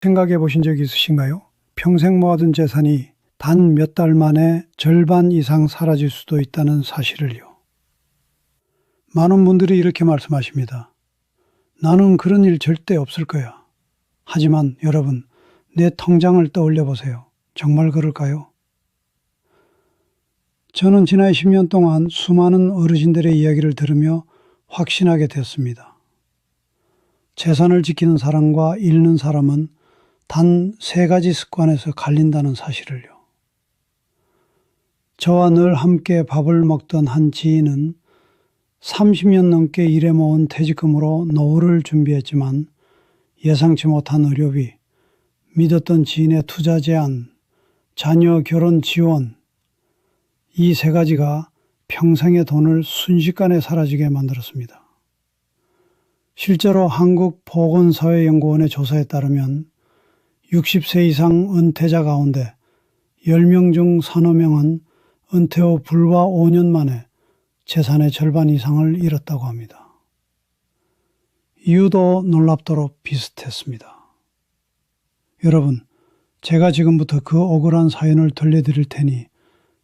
생각해 보신 적이 있으신가요? 평생 모아둔 재산이 단 몇 달 만에 절반 이상 사라질 수도 있다는 사실을요. 많은 분들이 이렇게 말씀하십니다. 나는 그런 일 절대 없을 거야. 하지만 여러분, 내 통장을 떠올려 보세요. 정말 그럴까요? 저는 지난 10년 동안 수많은 어르신들의 이야기를 들으며 확신하게 되었습니다. 재산을 지키는 사람과 잃는 사람은 단 3가지 습관에서 갈린다는 사실을요. 저와 늘 함께 밥을 먹던 한 지인은 30년 넘게 일해 모은 퇴직금으로 노후를 준비했지만 예상치 못한 의료비, 믿었던 지인의 투자 제안, 자녀 결혼 지원, 이 3가지가 평생의 돈을 순식간에 사라지게 만들었습니다. 실제로 한국보건사회연구원의 조사에 따르면 60세 이상 은퇴자 가운데 10명 중 서너 명은 은퇴 후 불과 5년 만에 재산의 절반 이상을 잃었다고 합니다. 이유도 놀랍도록 비슷했습니다. 여러분, 제가 지금부터 그 억울한 사연을 들려드릴 테니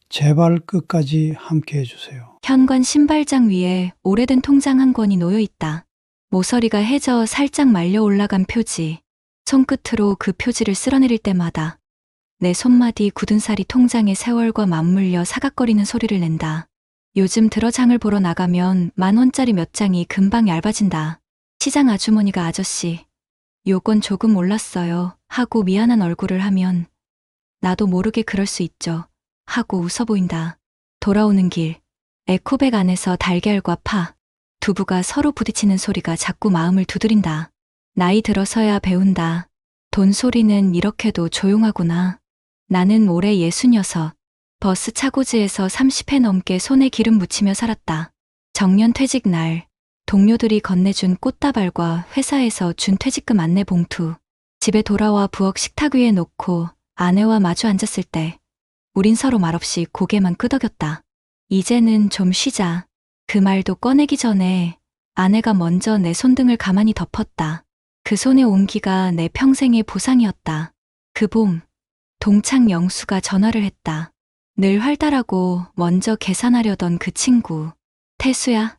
제발 끝까지 함께 해주세요. 현관 신발장 위에 오래된 통장 한 권이 놓여 있다. 모서리가 해져 살짝 말려 올라간 표지. 손끝으로 그 표지를 쓸어내릴 때마다 내 손마디 굳은 살이 통장의 세월과 맞물려 사각거리는 소리를 낸다. 요즘 들어 장을 보러 나가면 10,000원짜리 몇 장이 금방 얇아진다. 시장 아주머니가 아저씨, 요건 조금 올랐어요 하고 미안한 얼굴을 하면 나도 모르게 그럴 수 있죠 하고 웃어 보인다. 돌아오는 길, 에코백 안에서 달걀과 파, 두부가 서로 부딪히는 소리가 자꾸 마음을 두드린다. 나이 들어서야 배운다. 돈 소리는 이렇게도 조용하구나. 나는 올해 66, 버스 차고지에서 30회 넘게 손에 기름 묻히며 살았다. 정년 퇴직 날, 동료들이 건네준 꽃다발과 회사에서 준 퇴직금 안내 봉투, 집에 돌아와 부엌 식탁 위에 놓고 아내와 마주 앉았을 때 우린 서로 말없이 고개만 끄덕였다. 이제는 좀 쉬자. 그 말도 꺼내기 전에 아내가 먼저 내 손등을 가만히 덮었다. 그 손의 온기가 내 평생의 보상이었다. 그 봄, 동창 영수가 전화를 했다. 늘 활달하고 먼저 계산하려던 그 친구. 태수야,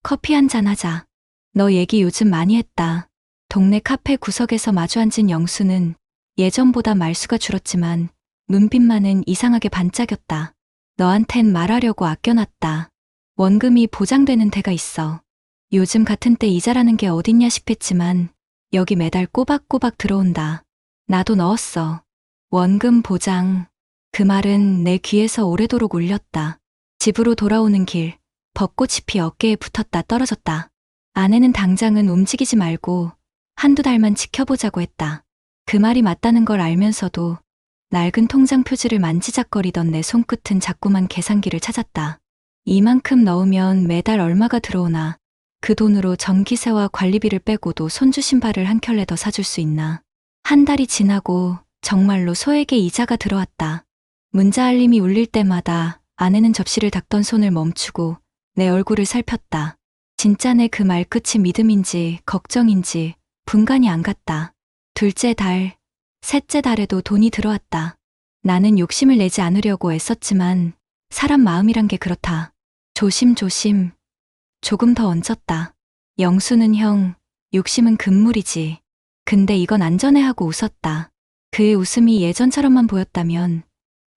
커피 한잔 하자. 너 얘기 요즘 많이 했다. 동네 카페 구석에서 마주 앉은 영수는 예전보다 말수가 줄었지만 눈빛만은 이상하게 반짝였다. 너한텐 말하려고 아껴놨다. 원금이 보장되는 데가 있어. 요즘 같은 때 이자라는 게 어딨냐 싶었지만 여기 매달 꼬박꼬박 들어온다. 나도 넣었어. 원금 보장. 그 말은 내 귀에서 오래도록 울렸다. 집으로 돌아오는 길, 벚꽃잎이 어깨에 붙었다 떨어졌다. 아내는 당장은 움직이지 말고 한두 달만 지켜보자고 했다. 그 말이 맞다는 걸 알면서도 낡은 통장 표지를 만지작거리던 내 손끝은 자꾸만 계산기를 찾았다. 이만큼 넣으면 매달 얼마가 들어오나, 그 돈으로 전기세와 관리비를 빼고도 손주 신발을 한 켤레 더 사줄 수 있나. 한 달이 지나고 정말로 소액의 이자가 들어왔다. 문자 알림이 울릴 때마다 아내는 접시를 닦던 손을 멈추고 내 얼굴을 살폈다. 진짜 내 그 말끝이 믿음인지 걱정인지 분간이 안 갔다. 둘째 달, 셋째 달에도 돈이 들어왔다. 나는 욕심을 내지 않으려고 애썼지만 사람 마음이란 게 그렇다. 조심조심 조금 더 얹었다. 영수는 형, 욕심은 금물이지. 근데 이건 안전해 하고 웃었다. 그의 웃음이 예전처럼만 보였다면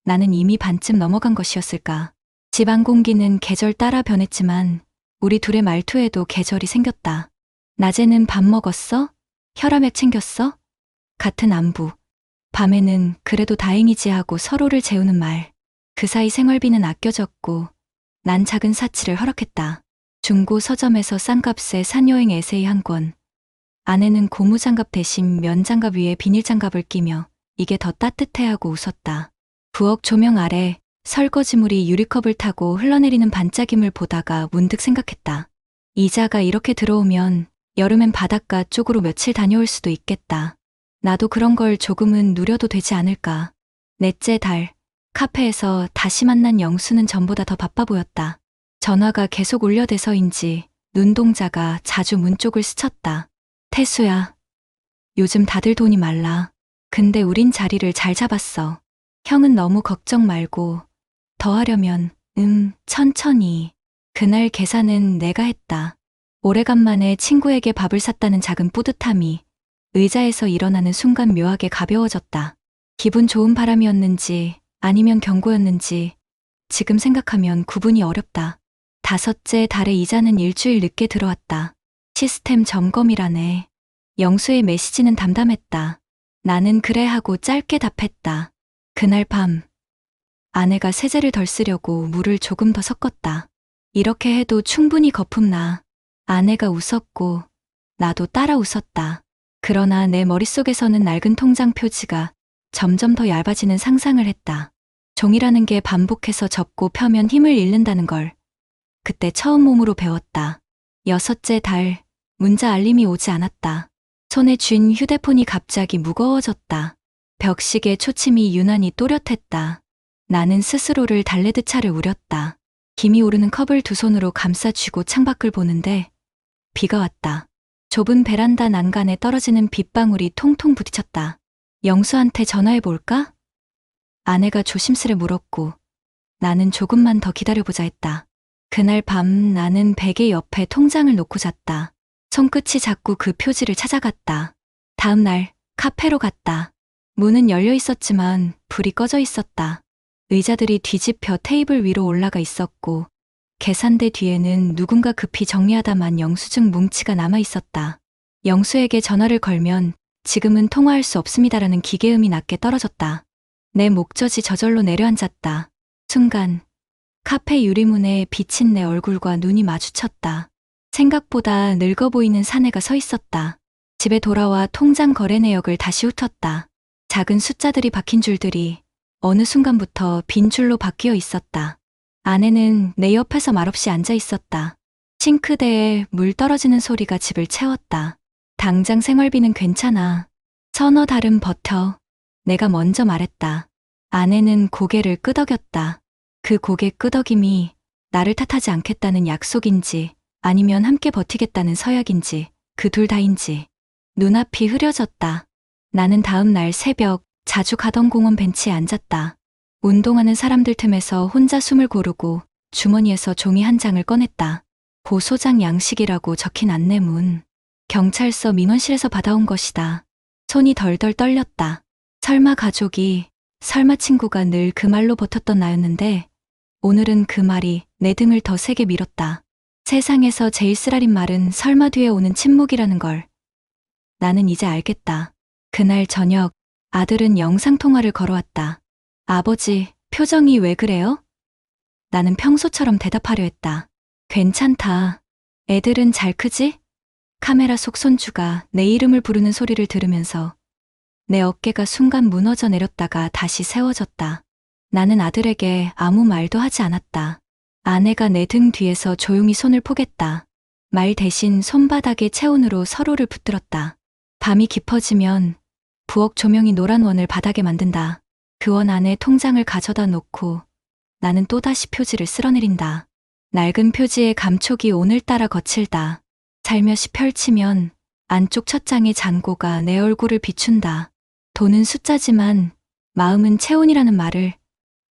나는 이미 반쯤 넘어간 것이었을까. 집안 공기는 계절 따라 변했지만 우리 둘의 말투에도 계절이 생겼다. 낮에는 밥 먹었어? 혈압약 챙겼어? 같은 안부. 밤에는 그래도 다행이지 하고 서로를 재우는 말. 그 사이 생활비는 아껴졌고 난 작은 사치를 허락했다. 중고 서점에서 싼 값에 산여행 에세이 한 권. 아내는 고무장갑 대신 면장갑 위에 비닐장갑을 끼며 이게 더 따뜻해 하고 웃었다. 부엌 조명 아래 설거지물이 유리컵을 타고 흘러내리는 반짝임을 보다가 문득 생각했다. 이자가 이렇게 들어오면 여름엔 바닷가 쪽으로 며칠 다녀올 수도 있겠다. 나도 그런 걸 조금은 누려도 되지 않을까. 넷째 달, 카페에서 다시 만난 영수는 전보다 더 바빠 보였다. 전화가 계속 울려대서인지 눈동자가 자주 문 쪽을 스쳤다. 태수야, 요즘 다들 돈이 말라. 근데 우린 자리를 잘 잡았어. 형은 너무 걱정 말고 더 하려면 천천히. 그날 계산은 내가 했다. 오래간만에 친구에게 밥을 샀다는 작은 뿌듯함이 의자에서 일어나는 순간 묘하게 가벼워졌다. 기분 좋은 바람이었는지 아니면 경고였는지 지금 생각하면 구분이 어렵다. 5째 달에 이자는 일주일 늦게 들어왔다. 시스템 점검이라네. 영수의 메시지는 담담했다. 나는 그래 하고 짧게 답했다. 그날 밤 아내가 세제를 덜 쓰려고 물을 조금 더 섞었다. 이렇게 해도 충분히 거품나. 아내가 웃었고 나도 따라 웃었다. 그러나 내 머릿속에서는 낡은 통장 표지가 점점 더 얇아지는 상상을 했다. 종이라는 게 반복해서 접고 펴면 힘을 잃는다는 걸 그때 처음 몸으로 배웠다. 6째 달 문자 알림이 오지 않았다. 손에 쥔 휴대폰이 갑자기 무거워졌다. 벽식의 초침이 유난히 또렷했다. 나는 스스로를 달래듯 차를 우렸다. 김이 오르는 컵을 두 손으로 감싸쥐고 창밖을 보는데 비가 왔다. 좁은 베란다 난간에 떨어지는 빗방울이 통통 부딪혔다. 영수한테 전화해볼까? 아내가 조심스레 물었고 나는 조금만 더 기다려보자 했다. 그날 밤 나는 베개 옆에 통장을 놓고 잤다. 손끝이 자꾸 그 표지를 찾아갔다. 다음 날 카페로 갔다. 문은 열려 있었지만 불이 꺼져 있었다. 의자들이 뒤집혀 테이블 위로 올라가 있었고 계산대 뒤에는 누군가 급히 정리하다만 영수증 뭉치가 남아 있었다. 영수에게 전화를 걸면 지금은 통화할 수 없습니다라는 기계음이 낮게 떨어졌다. 내 목젖이 저절로 내려앉았다. 순간 카페 유리문에 비친 내 얼굴과 눈이 마주쳤다. 생각보다 늙어 보이는 사내가 서 있었다. 집에 돌아와 통장 거래 내역을 다시 훑었다. 작은 숫자들이 박힌 줄들이 어느 순간부터 빈 줄로 바뀌어 있었다. 아내는 내 옆에서 말없이 앉아 있었다. 싱크대에 물 떨어지는 소리가 집을 채웠다. 당장 생활비는 괜찮아. 서너 달은 버텨. 내가 먼저 말했다. 아내는 고개를 끄덕였다. 그 고개 끄덕임이 나를 탓하지 않겠다는 약속인지 아니면 함께 버티겠다는 서약인지 그 둘 다인지. 눈앞이 흐려졌다. 나는 다음 날 새벽 자주 가던 공원 벤치에 앉았다. 운동하는 사람들 틈에서 혼자 숨을 고르고 주머니에서 종이 한 장을 꺼냈다. 보소장 양식이라고 적힌 안내문. 경찰서 민원실에서 받아온 것이다. 손이 덜덜 떨렸다. 설마 가족이, 설마 친구가 늘 그 말로 버텼던 나였는데 오늘은 그 말이 내 등을 더 세게 밀었다. 세상에서 제일 쓰라린 말은 설마 뒤에 오는 침묵이라는 걸. 나는 이제 알겠다. 그날 저녁 아들은 영상통화를 걸어왔다. 아버지, 표정이 왜 그래요? 나는 평소처럼 대답하려 했다. 괜찮다. 애들은 잘 크지? 카메라 속 손주가 내 이름을 부르는 소리를 들으면서 내 어깨가 순간 무너져 내렸다가 다시 세워졌다. 나는 아들에게 아무 말도 하지 않았다. 아내가 내 등 뒤에서 조용히 손을 포겠다. 말 대신 손바닥에 체온으로 서로를 붙들었다. 밤이 깊어지면 부엌 조명이 노란 원을 바닥에 만든다. 그 원 안에 통장을 가져다 놓고 나는 또다시 표지를 쓸어내린다. 낡은 표지의 감촉이 오늘따라 거칠다. 살며시 펼치면 안쪽 첫 장의 잔고가 내 얼굴을 비춘다. 돈은 숫자지만 마음은 체온이라는 말을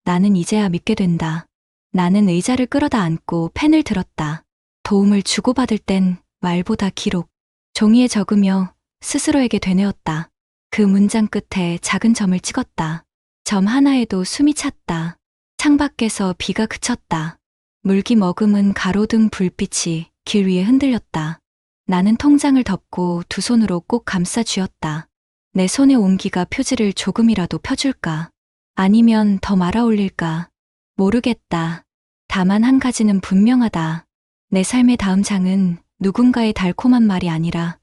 나는 이제야 믿게 된다. 나는 의자를 끌어다 앉고 펜을 들었다. 도움을 주고받을 땐 말보다 기록, 종이에 적으며 스스로에게 되뇌었다. 그 문장 끝에 작은 점을 찍었다. 점 하나에도 숨이 찼다. 창밖에서 비가 그쳤다. 물기 머금은 가로등 불빛이 길 위에 흔들렸다. 나는 통장을 덮고 두 손으로 꼭 감싸 쥐었다. 내 손의 온기가 표지를 조금이라도 펴줄까? 아니면 더 말아 올릴까? 모르겠다. 다만 한 가지는 분명하다. 내 삶의 다음 장은 누군가의 달콤한 말이 아니라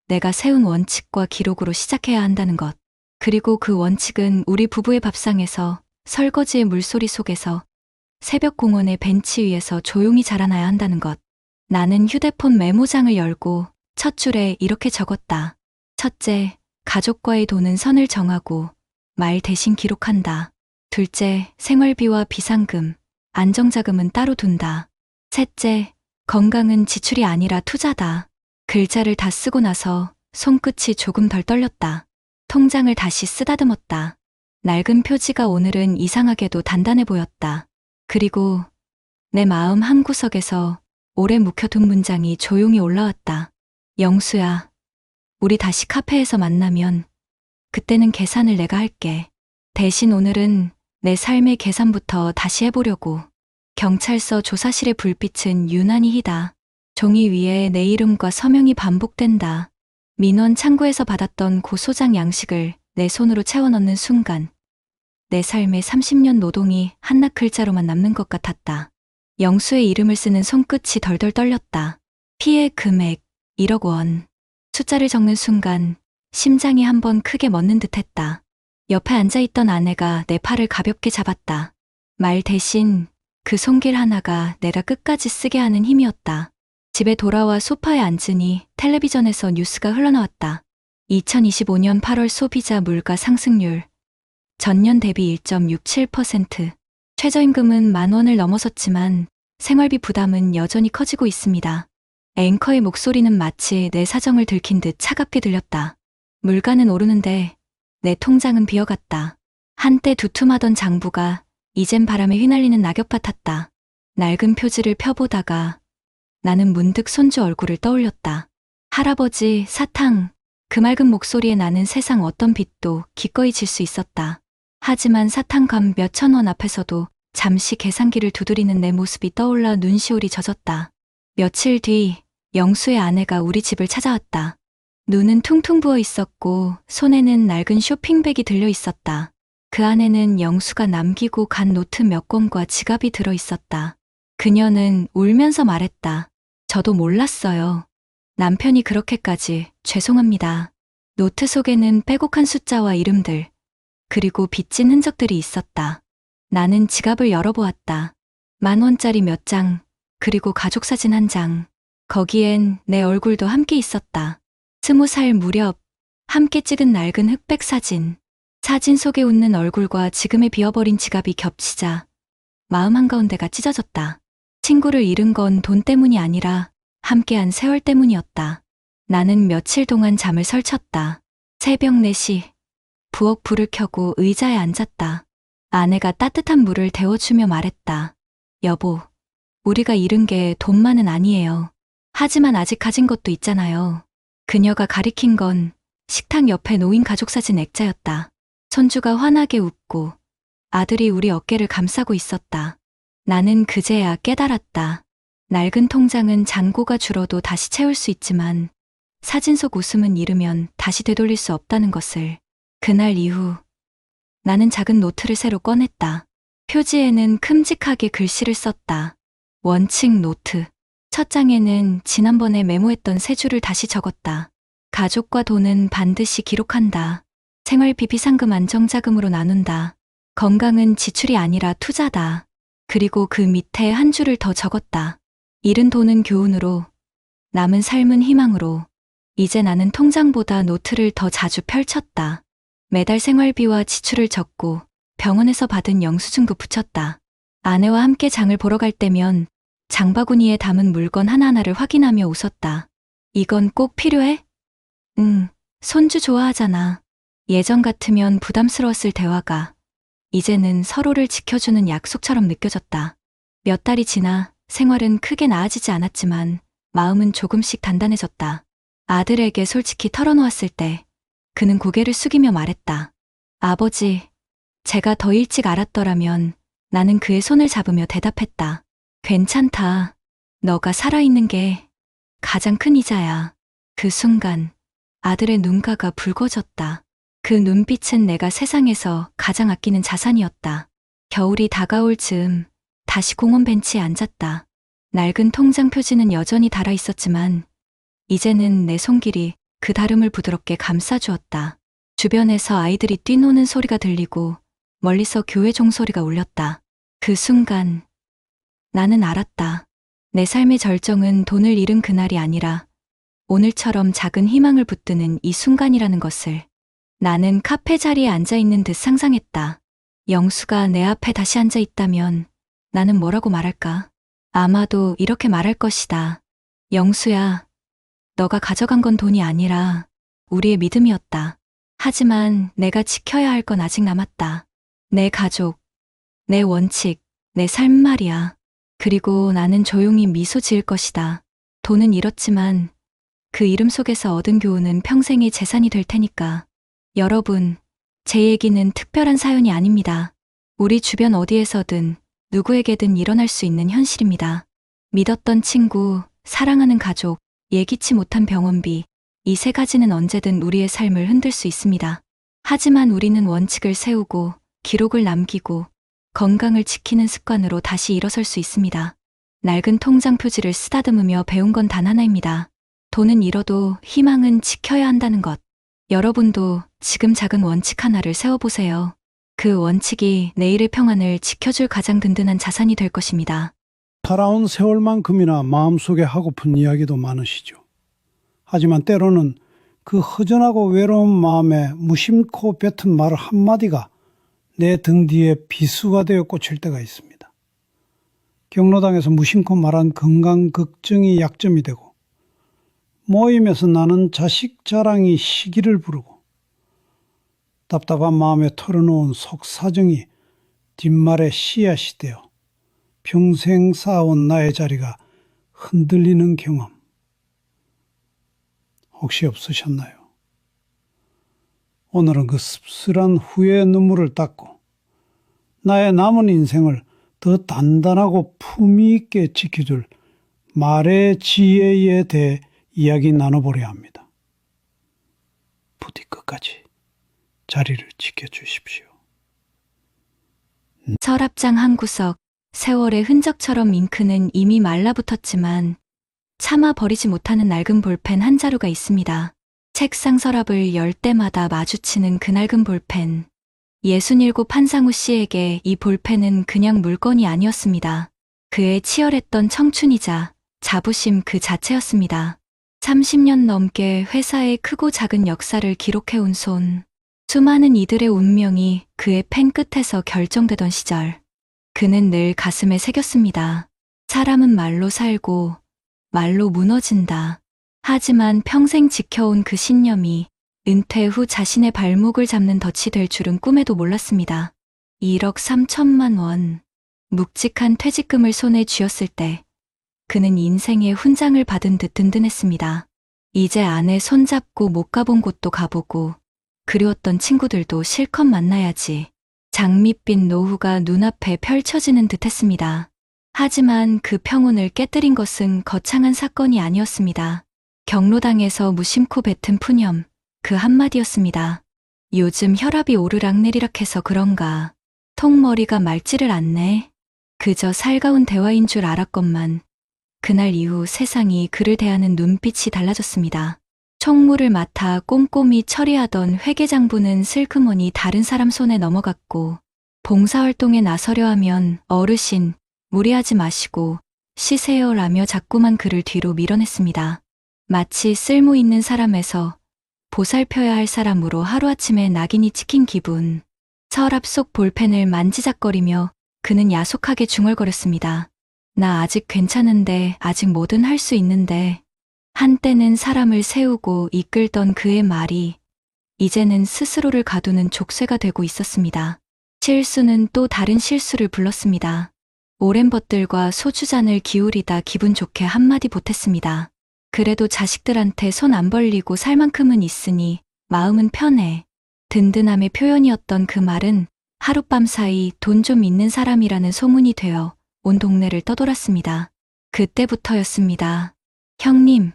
내가 세운 원칙과 기록으로 시작해야 한다는 것. 그리고 그 원칙은 우리 부부의 밥상에서, 설거지의 물소리 속에서, 새벽 공원의 벤치 위에서 조용히 자라나야 한다는 것. 나는 휴대폰 메모장을 열고 첫 줄에 이렇게 적었다. 첫째, 가족과의 돈은 선을 정하고 말 대신 기록한다. 둘째, 생활비와 비상금, 안정자금은 따로 둔다. 셋째, 건강은 지출이 아니라 투자다. 글자를 다 쓰고 나서 손끝이 조금 덜 떨렸다. 통장을 다시 쓰다듬었다. 낡은 표지가 오늘은 이상하게도 단단해 보였다. 그리고 내 마음 한구석에서 오래 묵혀둔 문장이 조용히 올라왔다. 영수야, 우리 다시 카페에서 만나면 그때는 계산을 내가 할게. 대신 오늘은 내 삶의 계산부터 다시 해보려고. 경찰서 조사실의 불빛은 유난히 희다. 종이 위에 내 이름과 서명이 반복된다. 민원 창구에서 받았던 고소장 양식을 내 손으로 채워 넣는 순간 내 삶의 30년 노동이 한낱 글자로만 남는 것 같았다. 영수의 이름을 쓰는 손끝이 덜덜 떨렸다. 피해 금액 1억 원. 숫자를 적는 순간 심장이 한번 크게 멎는 듯했다. 옆에 앉아있던 아내가 내 팔을 가볍게 잡았다. 말 대신 그 손길 하나가 내가 끝까지 쓰게 하는 힘이었다. 집에 돌아와 소파에 앉으니 텔레비전에서 뉴스가 흘러나왔다. 2025년 8월 소비자 물가 상승률 전년 대비 1.67%. 최저임금은 10,000원을 넘어섰지만 생활비 부담은 여전히 커지고 있습니다. 앵커의 목소리는 마치 내 사정을 들킨 듯 차갑게 들렸다. 물가는 오르는데 내 통장은 비어갔다. 한때 두툼하던 장부가 이젠 바람에 휘날리는 낙엽 같았다. 낡은 표지를 펴보다가 나는 문득 손주 얼굴을 떠올렸다. 할아버지, 사탕. 그 맑은 목소리에 나는 세상 어떤 빛도 기꺼이 질 수 있었다. 하지만 사탕감 몇천 원 앞에서도 잠시 계산기를 두드리는 내 모습이 떠올라 눈시울이 젖었다. 며칠 뒤 영수의 아내가 우리 집을 찾아왔다. 눈은 퉁퉁 부어 있었고 손에는 낡은 쇼핑백이 들려 있었다. 그 안에는 영수가 남기고 간 노트 몇 권과 지갑이 들어 있었다. 그녀는 울면서 말했다. 저도 몰랐어요. 남편이 그렇게까지 죄송합니다. 노트 속에는 빼곡한 숫자와 이름들, 그리고 빚진 흔적들이 있었다. 나는 지갑을 열어보았다. 10,000원짜리 몇 장, 그리고 가족사진 한 장. 거기엔 내 얼굴도 함께 있었다. 20살 무렵 함께 찍은 낡은 흑백 사진. 사진 속에 웃는 얼굴과 지금의 비어버린 지갑이 겹치자 마음 한가운데가 찢어졌다. 친구를 잃은 건 돈 때문이 아니라 함께한 세월 때문이었다. 나는 며칠 동안 잠을 설쳤다. 새벽 4시 부엌 불을 켜고 의자에 앉았다. 아내가 따뜻한 물을 데워주며 말했다. 여보, 우리가 잃은 게 돈만은 아니에요. 하지만 아직 가진 것도 있잖아요. 그녀가 가리킨 건 식탁 옆에 놓인 가족사진 액자였다. 손주가 환하게 웃고 아들이 우리 어깨를 감싸고 있었다. 나는 그제야 깨달았다. 낡은 통장은 잔고가 줄어도 다시 채울 수 있지만 사진 속 웃음은 잃으면 다시 되돌릴 수 없다는 것을. 그날 이후 나는 작은 노트를 새로 꺼냈다. 표지에는 큼직하게 글씨를 썼다. 원칙 노트. 첫 장에는 지난번에 메모했던 세 줄을 다시 적었다. 가족과 돈은 반드시 기록한다. 생활비 비상금 안정자금으로 나눈다. 건강은 지출이 아니라 투자다. 그리고 그 밑에 한 줄을 더 적었다. 잃은 돈은 교훈으로, 남은 삶은 희망으로. 이제 나는 통장보다 노트를 더 자주 펼쳤다. 매달 생활비와 지출을 적고 병원에서 받은 영수증도 붙였다. 아내와 함께 장을 보러 갈 때면 장바구니에 담은 물건 하나하나를 확인하며 웃었다. 이건 꼭 필요해? 응, 손주 좋아하잖아. 예전 같으면 부담스러웠을 대화가 이제는 서로를 지켜주는 약속처럼 느껴졌다. 몇 달이 지나 생활은 크게 나아지지 않았지만 마음은 조금씩 단단해졌다. 아들에게 솔직히 털어놓았을 때 그는 고개를 숙이며 말했다. 아버지, 제가 더 일찍 알았더라면. 나는 그의 손을 잡으며 대답했다. 괜찮다. 너가 살아있는 게 가장 큰 이자야. 그 순간 아들의 눈가가 붉어졌다. 그 눈빛은 내가 세상에서 가장 아끼는 자산이었다. 겨울이 다가올 즈음 다시 공원 벤치에 앉았다. 낡은 통장 표지는 여전히 달아 있었지만 이제는 내 손길이 그 다름을 부드럽게 감싸주었다. 주변에서 아이들이 뛰노는 소리가 들리고 멀리서 교회 종소리가 울렸다. 그 순간 나는 알았다. 내 삶의 절정은 돈을 잃은 그날이 아니라 오늘처럼 작은 희망을 붙드는 이 순간이라는 것을. 나는 카페 자리에 앉아있는 듯 상상했다. 영수가 내 앞에 다시 앉아있다면 나는 뭐라고 말할까? 아마도 이렇게 말할 것이다. 영수야, 너가 가져간 건 돈이 아니라 우리의 믿음이었다. 하지만 내가 지켜야 할 건 아직 남았다. 내 가족, 내 원칙, 내 삶 말이야. 그리고 나는 조용히 미소 지을 것이다. 돈은 잃었지만 그 이름 속에서 얻은 교훈은 평생의 재산이 될 테니까. 여러분, 제 얘기는 특별한 사연이 아닙니다. 우리 주변 어디에서든 누구에게든 일어날 수 있는 현실입니다. 믿었던 친구, 사랑하는 가족, 예기치 못한 병원비, 이 세 가지는 언제든 우리의 삶을 흔들 수 있습니다. 하지만 우리는 원칙을 세우고 기록을 남기고 건강을 지키는 습관으로 다시 일어설 수 있습니다. 낡은 통장 표지를 쓰다듬으며 배운 건 단 하나입니다. 돈은 잃어도 희망은 지켜야 한다는 것. 여러분도 지금 작은 원칙 하나를 세워보세요. 그 원칙이 내일의 평안을 지켜줄 가장 든든한 자산이 될 것입니다. 살아온 세월만큼이나 마음속에 하고픈 이야기도 많으시죠. 하지만 때로는 그 허전하고 외로운 마음에 무심코 뱉은 말 한마디가 내 등 뒤에 비수가 되어 꽂힐 때가 있습니다. 경로당에서 무심코 말한 건강 걱정이 약점이 되고, 모임에서 나는 자식 자랑이 시기를 부르고, 답답한 마음에 털어놓은 속사정이 뒷말에 씨앗이 되어 평생 쌓아온 나의 자리가 흔들리는 경험 혹시 없으셨나요? 오늘은 그 씁쓸한 후회의 눈물을 닦고 나의 남은 인생을 더 단단하고 품위 있게 지켜줄 말의 지혜에 대해 이야기 나눠보려 합니다. 부디 끝까지 자리를 지켜주십시오. 서랍장 한 구석, 세월의 흔적처럼 잉크는 이미 말라붙었지만 차마 버리지 못하는 낡은 볼펜 한 자루가 있습니다. 책상 서랍을 열 때마다 마주치는 그 낡은 볼펜. 67 한상우 씨에게 이 볼펜은 그냥 물건이 아니었습니다. 그의 치열했던 청춘이자 자부심 그 자체였습니다. 30년 넘게 회사의 크고 작은 역사를 기록해온 손. 수많은 이들의 운명이 그의 펜 끝에서 결정되던 시절. 그는 늘 가슴에 새겼습니다. 사람은 말로 살고 말로 무너진다. 하지만 평생 지켜온 그 신념이 은퇴 후 자신의 발목을 잡는 덫이 될 줄은 꿈에도 몰랐습니다. 1억 3천만 원. 묵직한 퇴직금을 손에 쥐었을 때 그는 인생의 훈장을 받은 듯 든든했습니다. 이제 아내 손잡고 못 가본 곳도 가보고 그리웠던 친구들도 실컷 만나야지. 장밋빛 노후가 눈앞에 펼쳐지는 듯했습니다. 하지만 그 평온을 깨뜨린 것은 거창한 사건이 아니었습니다. 경로당에서 무심코 뱉은 푸념, 그 한마디였습니다. 요즘 혈압이 오르락내리락해서 그런가. 통머리가 맑지를 않네. 그저 살가운 대화인 줄 알았건만 그날 이후 세상이 그를 대하는 눈빛이 달라졌습니다. 총무를 맡아 꼼꼼히 처리하던 회계장부는 슬그머니 다른 사람 손에 넘어갔고, 봉사활동에 나서려 하면 어르신, 무리하지 마시고 쉬세요라며 자꾸만 그를 뒤로 밀어냈습니다. 마치 쓸모 있는 사람에서 보살펴야 할 사람으로 하루아침에 낙인이 찍힌 기분. 서랍 속 볼펜을 만지작거리며 그는 야속하게 중얼거렸습니다. 나 아직 괜찮은데, 아직 뭐든 할 수 있는데. 한때는 사람을 세우고 이끌던 그의 말이 이제는 스스로를 가두는 족쇄가 되고 있었습니다. 실수는 또 다른 실수를 불렀습니다. 오랜 벗들과 소주잔을 기울이다 기분 좋게 한마디 보탰습니다. 그래도 자식들한테 손 안 벌리고 살 만큼은 있으니 마음은 편해. 든든함의 표현이었던 그 말은 하룻밤 사이 돈 좀 있는 사람이라는 소문이 되어 온 동네를 떠돌았습니다. 그때부터였습니다. 형님,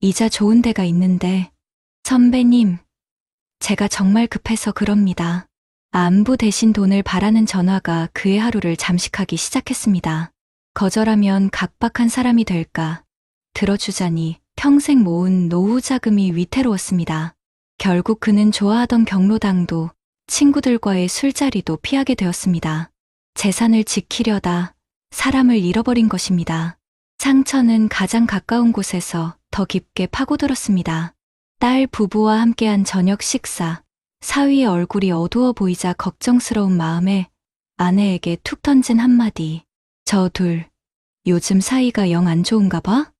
이자 좋은 데가 있는데. 선배님, 제가 정말 급해서 그럽니다. 안부 대신 돈을 바라는 전화가 그의 하루를 잠식하기 시작했습니다. 거절하면 각박한 사람이 될까. 들어주자니 평생 모은 노후 자금이 위태로웠습니다. 결국 그는 좋아하던 경로당도 친구들과의 술자리도 피하게 되었습니다. 재산을 지키려다 사람을 잃어버린 것입니다. 상처는 가장 가까운 곳에서 더 깊게 파고들었습니다. 딸 부부와 함께한 저녁 식사, 사위의 얼굴이 어두워 보이자 걱정스러운 마음에 아내에게 툭 던진 한마디. 저 둘, 요즘 사이가 영 안 좋은가 봐?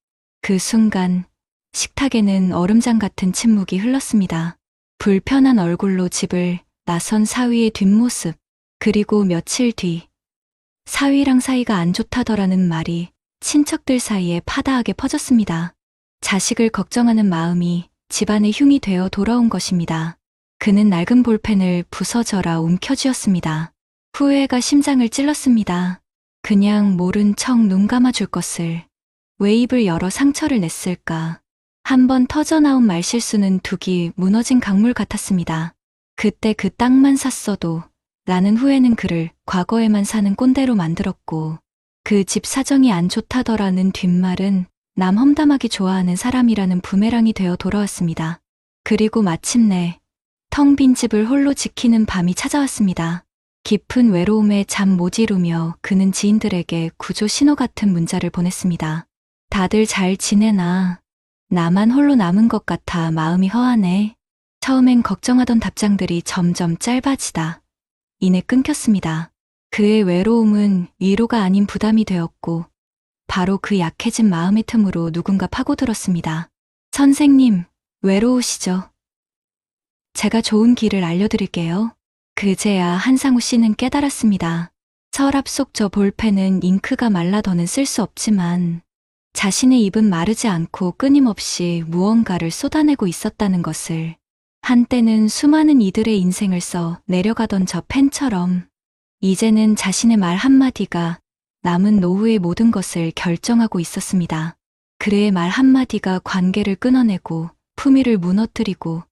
그 순간 식탁에는 얼음장 같은 침묵이 흘렀습니다. 불편한 얼굴로 집을 나선 사위의 뒷모습, 그리고 며칠 뒤 사위랑 사이가 안 좋다더라는 말이 친척들 사이에 파다하게 퍼졌습니다. 자식을 걱정하는 마음이 집안의 흉이 되어 돌아온 것입니다. 그는 낡은 볼펜을 부서져라 움켜쥐었습니다. 후회가 심장을 찔렀습니다. 그냥 모른 척 눈 감아줄 것을. 왜 입을 열어 상처를 냈을까? 한 번 터져나온 말실수는 둑이 무너진 강물 같았습니다. 그때 그 땅만 샀어도 라는 후회는 그를 과거에만 사는 꼰대로 만들었고, 그 집 사정이 안 좋다더라는 뒷말은 남 험담하기 좋아하는 사람이라는 부메랑이 되어 돌아왔습니다. 그리고 마침내 텅 빈 집을 홀로 지키는 밤이 찾아왔습니다. 깊은 외로움에 잠 못 이루며 그는 지인들에게 구조 신호 같은 문자를 보냈습니다. 다들 잘 지내나? 나만 홀로 남은 것 같아 마음이 허하네. 처음엔 걱정하던 답장들이 점점 짧아지다 이내 끊겼습니다. 그의 외로움은 위로가 아닌 부담이 되었고, 바로 그 약해진 마음의 틈으로 누군가 파고들었습니다. 선생님, 외로우시죠? 제가 좋은 길을 알려드릴게요. 그제야 한상우 씨는 깨달았습니다. 서랍 속 저 볼펜은 잉크가 말라 더는 쓸 수 없지만 자신의 입은 마르지 않고 끊임없이 무언가를 쏟아내고 있었다는 것을. 한때는 수많은 이들의 인생을 써 내려가던 저 펜처럼 이제는 자신의 말 한마디가 남은 노후의 모든 것을 결정하고 있었습니다. 그의 말 한마디가 관계를 끊어내고 품위를 무너뜨리고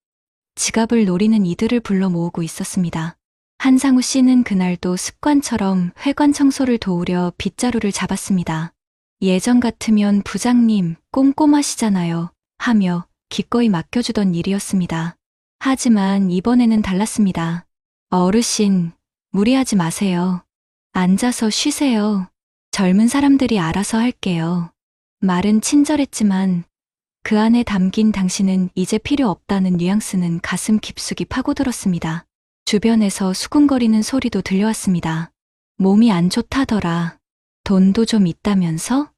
지갑을 노리는 이들을 불러 모으고 있었습니다. 한상우 씨는 그날도 습관처럼 회관 청소를 도우려 빗자루를 잡았습니다. 예전 같으면 부장님 꼼꼼하시잖아요 하며 기꺼이 맡겨주던 일이었습니다. 하지만 이번에는 달랐습니다. 어르신, 무리하지 마세요. 앉아서 쉬세요. 젊은 사람들이 알아서 할게요. 말은 친절했지만 그 안에 담긴 당신은 이제 필요 없다는 뉘앙스는 가슴 깊숙이 파고들었습니다. 주변에서 수군거리는 소리도 들려왔습니다. 몸이 안 좋다더라. 돈도 좀 있다면서?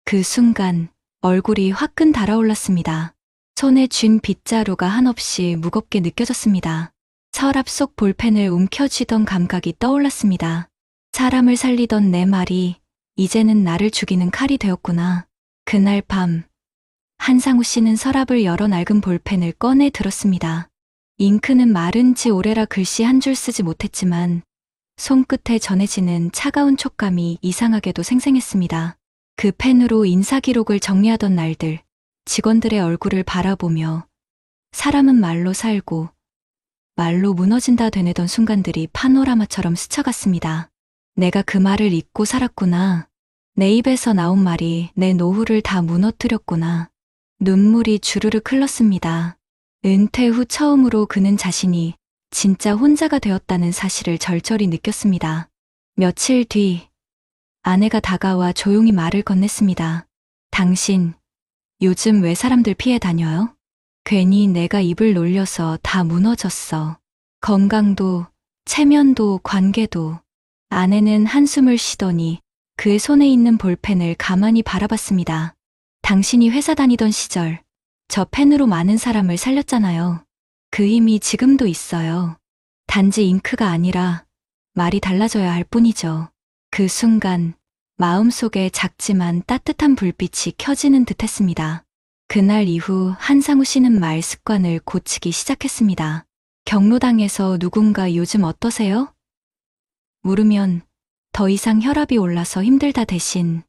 그 순간 얼굴이 화끈 달아올랐습니다. 손에 쥔 빗자루가 한없이 무겁게 느껴졌습니다. 서랍 속 볼펜을 움켜쥐던 감각이 떠올랐습니다. 사람을 살리던 내 말이 이제는 나를 죽이는 칼이 되었구나. 그날 밤 한상우 씨는 서랍을 열어 낡은 볼펜을 꺼내 들었습니다. 잉크는 마른 지 오래라 글씨 한 줄 쓰지 못했지만 손끝에 전해지는 차가운 촉감이 이상하게도 생생했습니다. 그 펜으로 인사기록을 정리하던 날들, 직원들의 얼굴을 바라보며 사람은 말로 살고 말로 무너진다 되뇌던 순간들이 파노라마처럼 스쳐갔습니다. 내가 그 말을 잊고 살았구나. 내 입에서 나온 말이 내 노후를 다 무너뜨렸구나. 눈물이 주르륵 흘렀습니다. 은퇴 후 처음으로 그는 자신이 진짜 혼자가 되었다는 사실을 절절히 느꼈습니다. 며칠 뒤 아내가 다가와 조용히 말을 건넸습니다. 당신 요즘 왜 사람들 피해 다녀요? 괜히 내가 입을 놀려서 다 무너졌어. 건강도, 체면도, 관계도. 아내는 한숨을 쉬더니 그의 손에 있는 볼펜을 가만히 바라봤습니다. 당신이 회사 다니던 시절 저 펜으로 많은 사람을 살렸잖아요. 그 힘이 지금도 있어요. 단지 잉크가 아니라 말이 달라져야 할 뿐이죠. 그 순간 마음속에 작지만 따뜻한 불빛이 켜지는 듯했습니다. 그날 이후 한상우 씨는 말 습관을 고치기 시작했습니다. 경로당에서 누군가 요즘 어떠세요? 물으면 더 이상 혈압이 올라서 힘들다 대신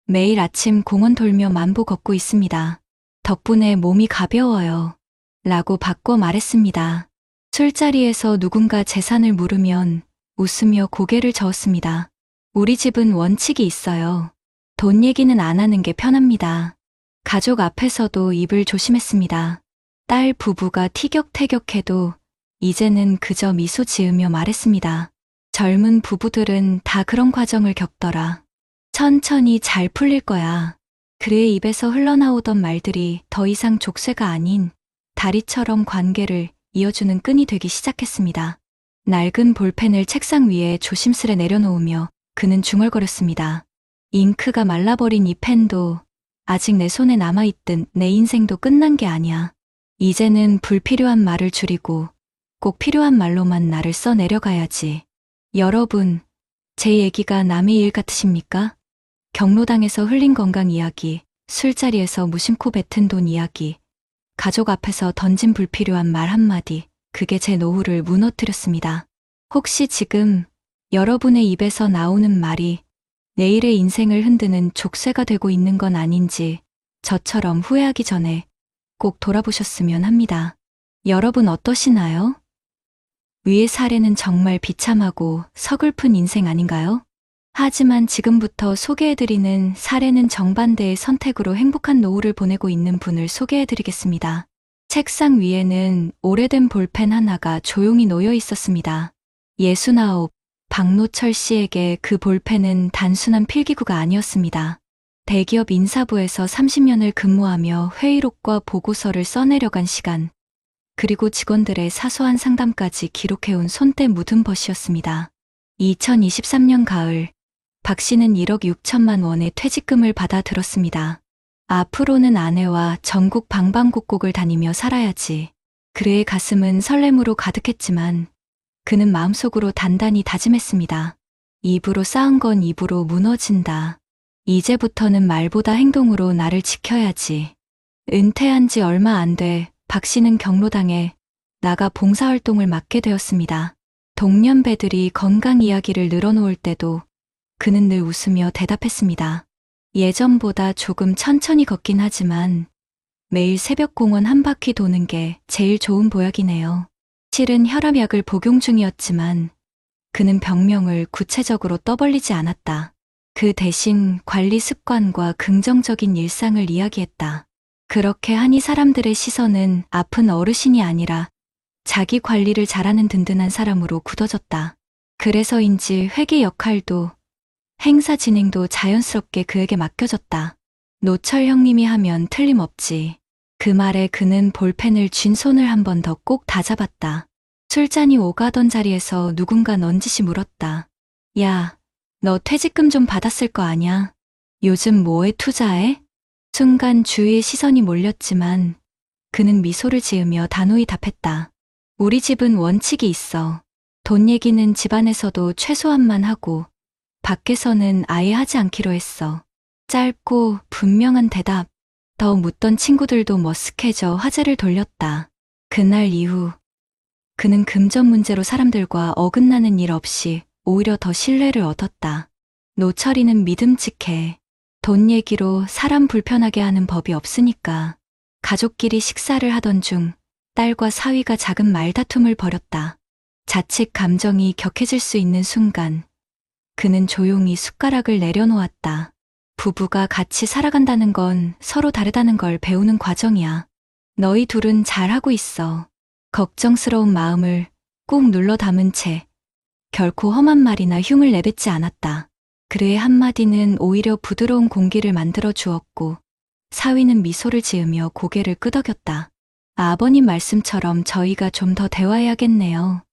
매일 아침 공원 돌며 만보 걷고 있습니다. 덕분에 몸이 가벼워요. 라고 바꿔 말했습니다. 술자리에서 누군가 재산을 물으면 웃으며 고개를 저었습니다. 우리 집은 원칙이 있어요. 돈 얘기는 안 하는 게 편합니다. 가족 앞에서도 입을 조심했습니다. 딸 부부가 티격태격해도 이제는 그저 미소 지으며 말했습니다. 젊은 부부들은 다 그런 과정을 겪더라. 천천히 잘 풀릴 거야. 그의 입에서 흘러나오던 말들이 더 이상 족쇄가 아닌 다리처럼 관계를 이어주는 끈이 되기 시작했습니다. 낡은 볼펜을 책상 위에 조심스레 내려놓으며 그는 중얼거렸습니다. 잉크가 말라버린 이 펜도 아직 내 손에 남아있든 내 인생도 끝난 게 아니야. 이제는 불필요한 말을 줄이고 꼭 필요한 말로만 나를 써 내려가야지. 여러분, 제 얘기가 남의 일 같으십니까? 경로당에서 흘린 건강 이야기, 술자리에서 무심코 뱉은 돈 이야기, 가족 앞에서 던진 불필요한 말 한마디, 그게 제 노후를 무너뜨렸습니다. 혹시 지금 여러분의 입에서 나오는 말이 내일의 인생을 흔드는 족쇄가 되고 있는 건 아닌지 저처럼 후회하기 전에 꼭 돌아보셨으면 합니다. 여러분 어떠시나요? 위의 사례는 정말 비참하고 서글픈 인생 아닌가요? 하지만 지금부터 소개해드리는 사례는 정반대의 선택으로 행복한 노후를 보내고 있는 분을 소개해드리겠습니다. 책상 위에는 오래된 볼펜 하나가 조용히 놓여 있었습니다. 69, 박노철 씨에게 그 볼펜은 단순한 필기구가 아니었습니다. 대기업 인사부에서 30년을 근무하며 회의록과 보고서를 써내려간 시간, 그리고 직원들의 사소한 상담까지 기록해온 손때 묻은 벗이었습니다. 2023년 가을, 박 씨는 1억 6천만 원의 퇴직금을 받아 들었습니다. 앞으로는 아내와 전국 방방곡곡을 다니며 살아야지. 그의 가슴은 설렘으로 가득했지만 그는 마음속으로 단단히 다짐했습니다. 입으로 쌓은 건 입으로 무너진다. 이제부터는 말보다 행동으로 나를 지켜야지. 은퇴한 지 얼마 안 돼 박 씨는 경로당에 나가 봉사활동을 맡게 되었습니다. 동년배들이 건강 이야기를 늘어놓을 때도 그는 늘 웃으며 대답했습니다. 예전보다 조금 천천히 걷긴 하지만 매일 새벽 공원 한 바퀴 도는 게 제일 좋은 보약이네요. 실은 혈압약을 복용 중이었지만 그는 병명을 구체적으로 떠벌리지 않았다. 그 대신 관리 습관과 긍정적인 일상을 이야기했다. 그렇게 하니 사람들의 시선은 아픈 어르신이 아니라 자기 관리를 잘하는 든든한 사람으로 굳어졌다. 그래서인지 회계 역할도 행사 진행도 자연스럽게 그에게 맡겨졌다. 노철 형님이 하면 틀림없지. 그 말에 그는 볼펜을 쥔 손을 한 번 더 꼭 다잡았다. 술잔이 오가던 자리에서 누군가 넌지시 물었다. 야, 너 퇴직금 좀 받았을 거 아냐? 요즘 뭐에 투자해? 순간 주위의 시선이 몰렸지만 그는 미소를 지으며 단호히 답했다. 우리 집은 원칙이 있어. 돈 얘기는 집안에서도 최소한만 하고 밖에서는 아예 하지 않기로 했어. 짧고 분명한 대답. 더 묻던 친구들도 머쓱해져 화제를 돌렸다. 그날 이후 그는 금전 문제로 사람들과 어긋나는 일 없이 오히려 더 신뢰를 얻었다. 노철이는 믿음직해. 돈 얘기로 사람 불편하게 하는 법이 없으니까. 가족끼리 식사를 하던 중 딸과 사위가 작은 말다툼을 벌였다. 자칫 감정이 격해질 수 있는 순간 그는 조용히 숟가락을 내려놓았다. 부부가 같이 살아간다는 건 서로 다르다는 걸 배우는 과정이야. 너희 둘은 잘하고 있어. 걱정스러운 마음을 꾹 눌러 담은 채 결코 험한 말이나 흉을 내뱉지 않았다. 그의 한마디는 오히려 부드러운 공기를 만들어 주었고 사위는 미소를 지으며 고개를 끄덕였다. 아버님 말씀처럼 저희가 좀 더 대화해야겠네요.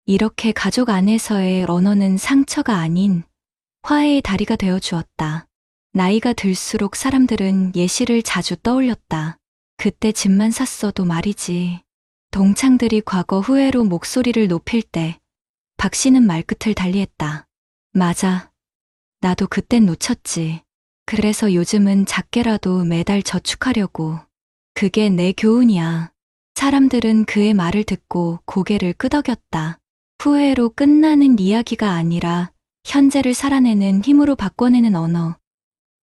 이렇게 가족 안에서의 언어는 상처가 아닌 화해의 다리가 되어 주었다. 나이가 들수록 사람들은 예시를 자주 떠올렸다. 그때 집만 샀어도 말이지. 동창들이 과거 후회로 목소리를 높일 때 박 씨는 말끝을 달리했다. 맞아. 나도 그땐 놓쳤지. 그래서 요즘은 작게라도 매달 저축하려고. 그게 내 교훈이야. 사람들은 그의 말을 듣고 고개를 끄덕였다. 후회로 끝나는 이야기가 아니라 현재를 살아내는 힘으로 바꿔내는 언어.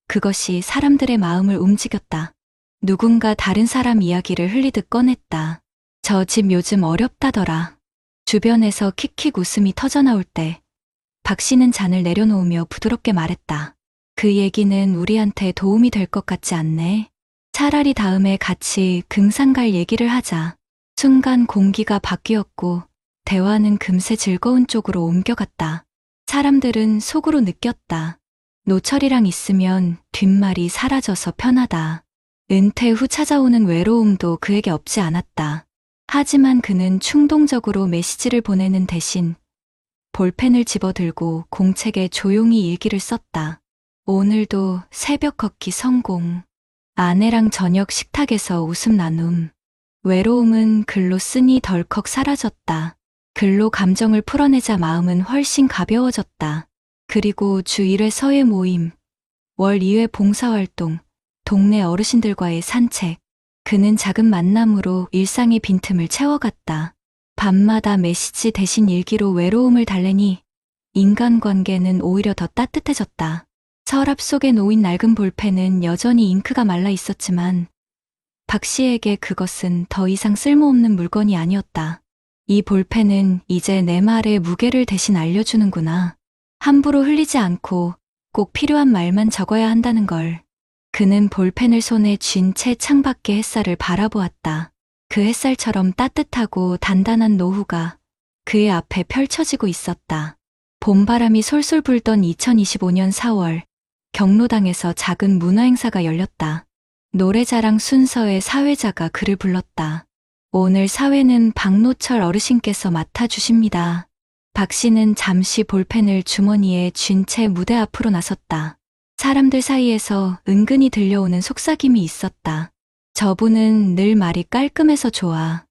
그것이 사람들의 마음을 움직였다. 누군가 다른 사람 이야기를 흘리듯 꺼냈다. 저 집 요즘 어렵다더라. 주변에서 킥킥 웃음이 터져나올 때 박 씨는 잔을 내려놓으며 부드럽게 말했다. 그 얘기는 우리한테 도움이 될 것 같지 않네. 차라리 다음에 같이 등산 갈 얘기를 하자. 순간 공기가 바뀌었고 대화는 금세 즐거운 쪽으로 옮겨갔다. 사람들은 속으로 느꼈다. 노철이랑 있으면 뒷말이 사라져서 편하다. 은퇴 후 찾아오는 외로움도 그에게 없지 않았다. 하지만 그는 충동적으로 메시지를 보내는 대신 볼펜을 집어들고 공책에 조용히 일기를 썼다. 오늘도 새벽 걷기 성공. 아내랑 저녁 식탁에서 웃음 나눔. 외로움은 글로 쓰니 덜컥 사라졌다. 글로 감정을 풀어내자 마음은 훨씬 가벼워졌다. 그리고 주 1회 서예 모임, 월 2회 봉사활동, 동네 어르신들과의 산책. 그는 작은 만남으로 일상의 빈틈을 채워갔다. 밤마다 메시지 대신 일기로 외로움을 달래니 인간관계는 오히려 더 따뜻해졌다. 서랍 속에 놓인 낡은 볼펜은 여전히 잉크가 말라 있었지만 박 씨에게 그것은 더 이상 쓸모없는 물건이 아니었다. 이 볼펜은 이제 내 말의 무게를 대신 알려주는구나. 함부로 흘리지 않고 꼭 필요한 말만 적어야 한다는 걸. 그는 볼펜을 손에 쥔 채 창밖의 햇살을 바라보았다. 그 햇살처럼 따뜻하고 단단한 노후가 그의 앞에 펼쳐지고 있었다. 봄바람이 솔솔 불던 2025년 4월, 경로당에서 작은 문화행사가 열렸다. 노래자랑 순서의 사회자가 그를 불렀다. 오늘 사회는 박노철 어르신께서 맡아주십니다. 박 씨는 잠시 볼펜을 주머니에 쥔 채 무대 앞으로 나섰다. 사람들 사이에서 은근히 들려오는 속삭임이 있었다. 저분은 늘 말이 깔끔해서 좋아.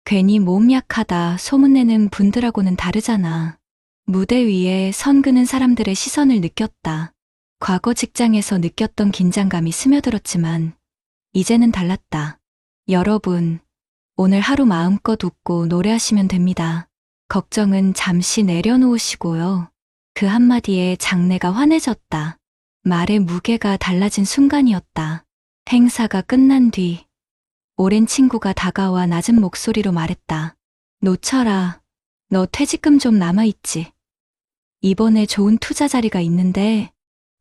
괜히 몸 약하다 소문내는 분들하고는 다르잖아. 무대 위에 선 그는 사람들의 시선을 느꼈다. 과거 직장에서 느꼈던 긴장감이 스며들었지만 이제는 달랐다. 여러분, 오늘 하루 마음껏 웃고 노래하시면 됩니다. 걱정은 잠시 내려놓으시고요. 그 한마디에 장내가 환해졌다. 말의 무게가 달라진 순간이었다. 행사가 끝난 뒤 오랜 친구가 다가와 낮은 목소리로 말했다. 노철아, 너 퇴직금 좀 남아있지? 이번에 좋은 투자 자리가 있는데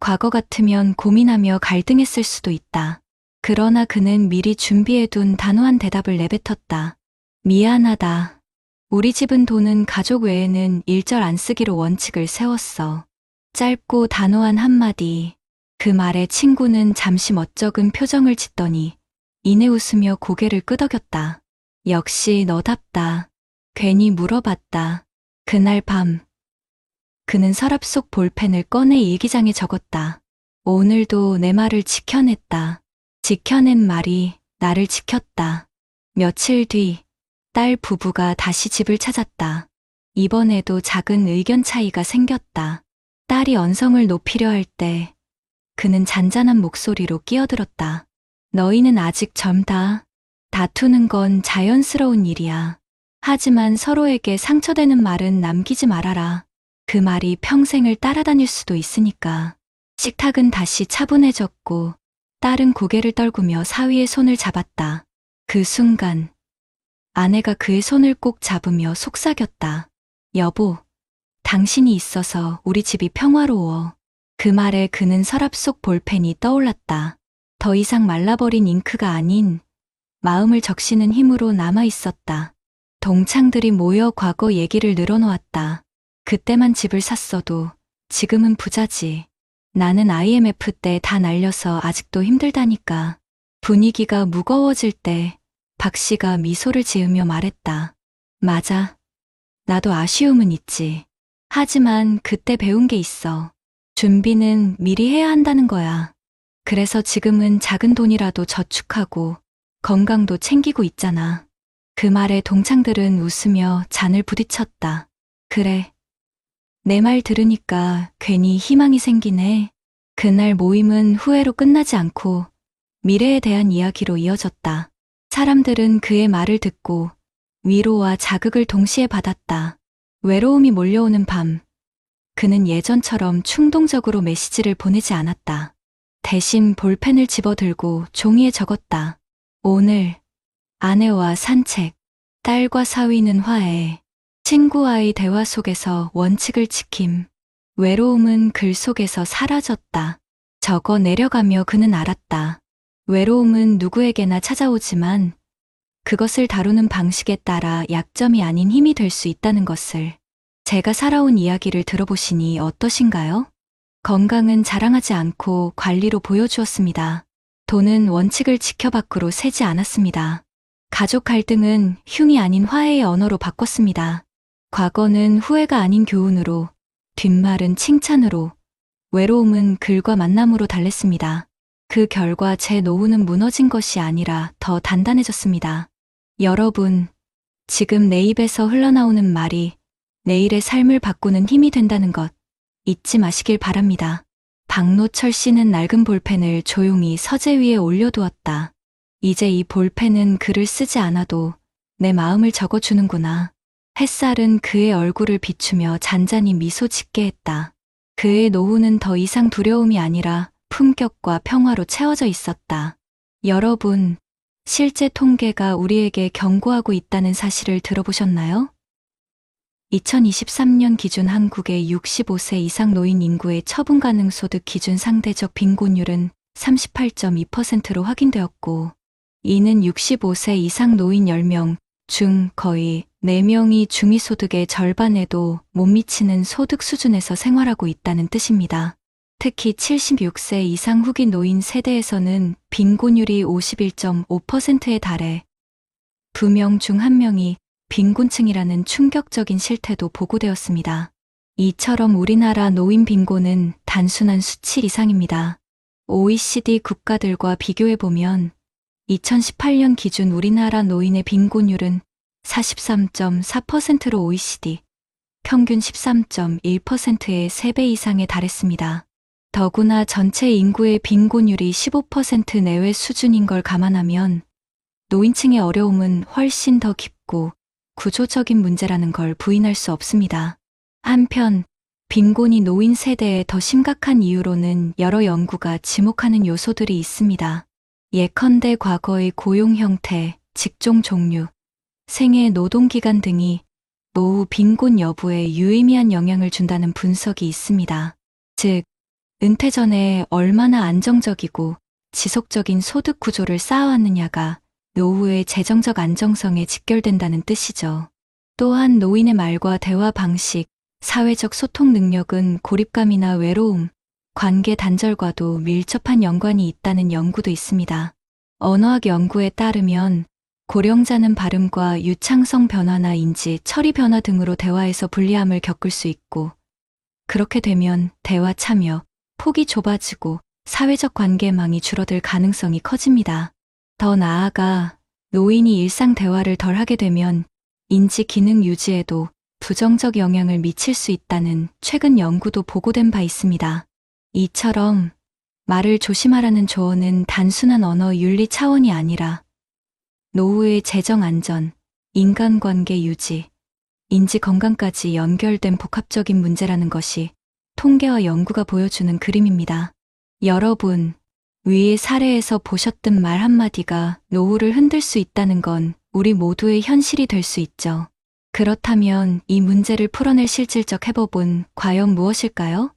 과거 같으면 고민하며 갈등했을 수도 있다. 그러나 그는 미리 준비해둔 단호한 대답을 내뱉었다. 미안하다. 우리 집은 돈은 가족 외에는 일절 안 쓰기로 원칙을 세웠어. 짧고 단호한 한마디. 그 말에 친구는 잠시 멋쩍은 표정을 짓더니 이내 웃으며 고개를 끄덕였다. 역시 너답다. 괜히 물어봤다. 그날 밤 그는 서랍 속 볼펜을 꺼내 일기장에 적었다. 오늘도 내 말을 지켜냈다. 지켜낸 말이 나를 지켰다. 며칠 뒤 딸 부부가 다시 집을 찾았다. 이번에도 작은 의견 차이가 생겼다. 딸이 언성을 높이려 할 때 그는 잔잔한 목소리로 끼어들었다. 너희는 아직 젊다. 다투는 건 자연스러운 일이야. 하지만 서로에게 상처되는 말은 남기지 말아라. 그 말이 평생을 따라다닐 수도 있으니까. 식탁은 다시 차분해졌고 딸은 고개를 떨구며 사위의 손을 잡았다. 그 순간 아내가 그의 손을 꼭 잡으며 속삭였다. 여보, 당신이 있어서 우리 집이 평화로워. 그 말에 그는 서랍 속 볼펜이 떠올랐다. 더 이상 말라버린 잉크가 아닌 마음을 적시는 힘으로 남아있었다. 동창들이 모여 과거 얘기를 늘어놓았다. 그때만 집을 샀어도 지금은 부자지. 나는 IMF 때 다 날려서 아직도 힘들다니까. 분위기가 무거워질 때 박 씨가 미소를 지으며 말했다. 맞아. 나도 아쉬움은 있지. 하지만 그때 배운 게 있어. 준비는 미리 해야 한다는 거야. 그래서 지금은 작은 돈이라도 저축하고 건강도 챙기고 있잖아. 그 말에 동창들은 웃으며 잔을 부딪혔다. 그래. 내 말 들으니까 괜히 희망이 생기네. 그날 모임은 후회로 끝나지 않고 미래에 대한 이야기로 이어졌다. 사람들은 그의 말을 듣고 위로와 자극을 동시에 받았다. 외로움이 몰려오는 밤, 그는 예전처럼 충동적으로 메시지를 보내지 않았다. 대신 볼펜을 집어들고 종이에 적었다. 오늘 아내와 산책, 딸과 사위는 화해, 친구와의 대화 속에서 원칙을 지킴. 외로움은 글 속에서 사라졌다. 적어 내려가며 그는 알았다. 외로움은 누구에게나 찾아오지만 그것을 다루는 방식에 따라 약점이 아닌 힘이 될 수 있다는 것을. 제가 살아온 이야기를 들어보시니 어떠신가요? 건강은 자랑하지 않고 관리로 보여주었습니다. 돈은 원칙을 지켜 밖으로 새지 않았습니다. 가족 갈등은 흉이 아닌 화해의 언어로 바꿨습니다. 과거는 후회가 아닌 교훈으로, 뒷말은 칭찬으로, 외로움은 글과 만남으로 달랬습니다. 그 결과 제 노후는 무너진 것이 아니라 더 단단해졌습니다. 여러분, 지금 내 입에서 흘러나오는 말이 내일의 삶을 바꾸는 힘이 된다는 것 잊지 마시길 바랍니다. 박노철 씨는 낡은 볼펜을 조용히 서재 위에 올려두었다. 이제 이 볼펜은 글을 쓰지 않아도 내 마음을 적어주는구나. 햇살은 그의 얼굴을 비추며 잔잔히 미소 짓게 했다. 그의 노후는 더 이상 두려움이 아니라 품격과 평화로 채워져 있었다. 여러분, 실제 통계가 우리에게 경고하고 있다는 사실을 들어보셨나요? 2023년 기준 한국의 65세 이상 노인 인구의 처분 가능 소득 기준 상대적 빈곤율은 38.2%로 확인되었고, 이는 65세 이상 노인 10명 중 거의 4명이 중위소득의 절반에도 못 미치는 소득 수준에서 생활하고 있다는 뜻입니다. 특히 76세 이상 후기 노인 세대에서는 빈곤율이 51.5%에 달해 2명 중 1명이 빈곤층이라는 충격적인 실태도 보고되었습니다. 이처럼 우리나라 노인 빈곤은 단순한 수치 이상입니다. OECD 국가들과 비교해보면 2018년 기준 우리나라 노인의 빈곤율은 43.4%로 OECD 평균 13.1%의 3배 이상에 달했습니다. 더구나 전체 인구의 빈곤율이 15% 내외 수준인 걸 감안하면 노인층의 어려움은 훨씬 더 깊고 구조적인 문제라는 걸 부인할 수 없습니다. 한편 빈곤이 노인 세대에 더 심각한 이유로는 여러 연구가 지목하는 요소들이 있습니다. 예컨대 과거의 고용 형태, 직종 종류, 생애 노동기간 등이 노후 빈곤 여부에 유의미한 영향을 준다는 분석이 있습니다. 즉, 은퇴 전에 얼마나 안정적이고 지속적인 소득 구조를 쌓아왔느냐가 노후의 재정적 안정성에 직결된다는 뜻이죠. 또한 노인의 말과 대화 방식, 사회적 소통 능력은 고립감이나 외로움, 관계 단절과도 밀접한 연관이 있다는 연구도 있습니다. 언어학 연구에 따르면 고령자는 발음과 유창성 변화나 인지, 처리 변화 등으로 대화에서 불리함을 겪을 수 있고, 그렇게 되면 대화 참여, 폭이 좁아지고 사회적 관계망이 줄어들 가능성이 커집니다. 더 나아가 노인이 일상 대화를 덜 하게 되면 인지 기능 유지에도 부정적 영향을 미칠 수 있다는 최근 연구도 보고된 바 있습니다. 이처럼 말을 조심하라는 조언은 단순한 언어 윤리 차원이 아니라 노후의 재정 안전, 인간관계 유지, 인지 건강까지 연결된 복합적인 문제라는 것이 통계와 연구가 보여주는 그림입니다. 여러분, 위의 사례에서 보셨던 말 한마디가 노후를 흔들 수 있다는 건 우리 모두의 현실이 될 수 있죠. 그렇다면 이 문제를 풀어낼 실질적 해법은 과연 무엇일까요?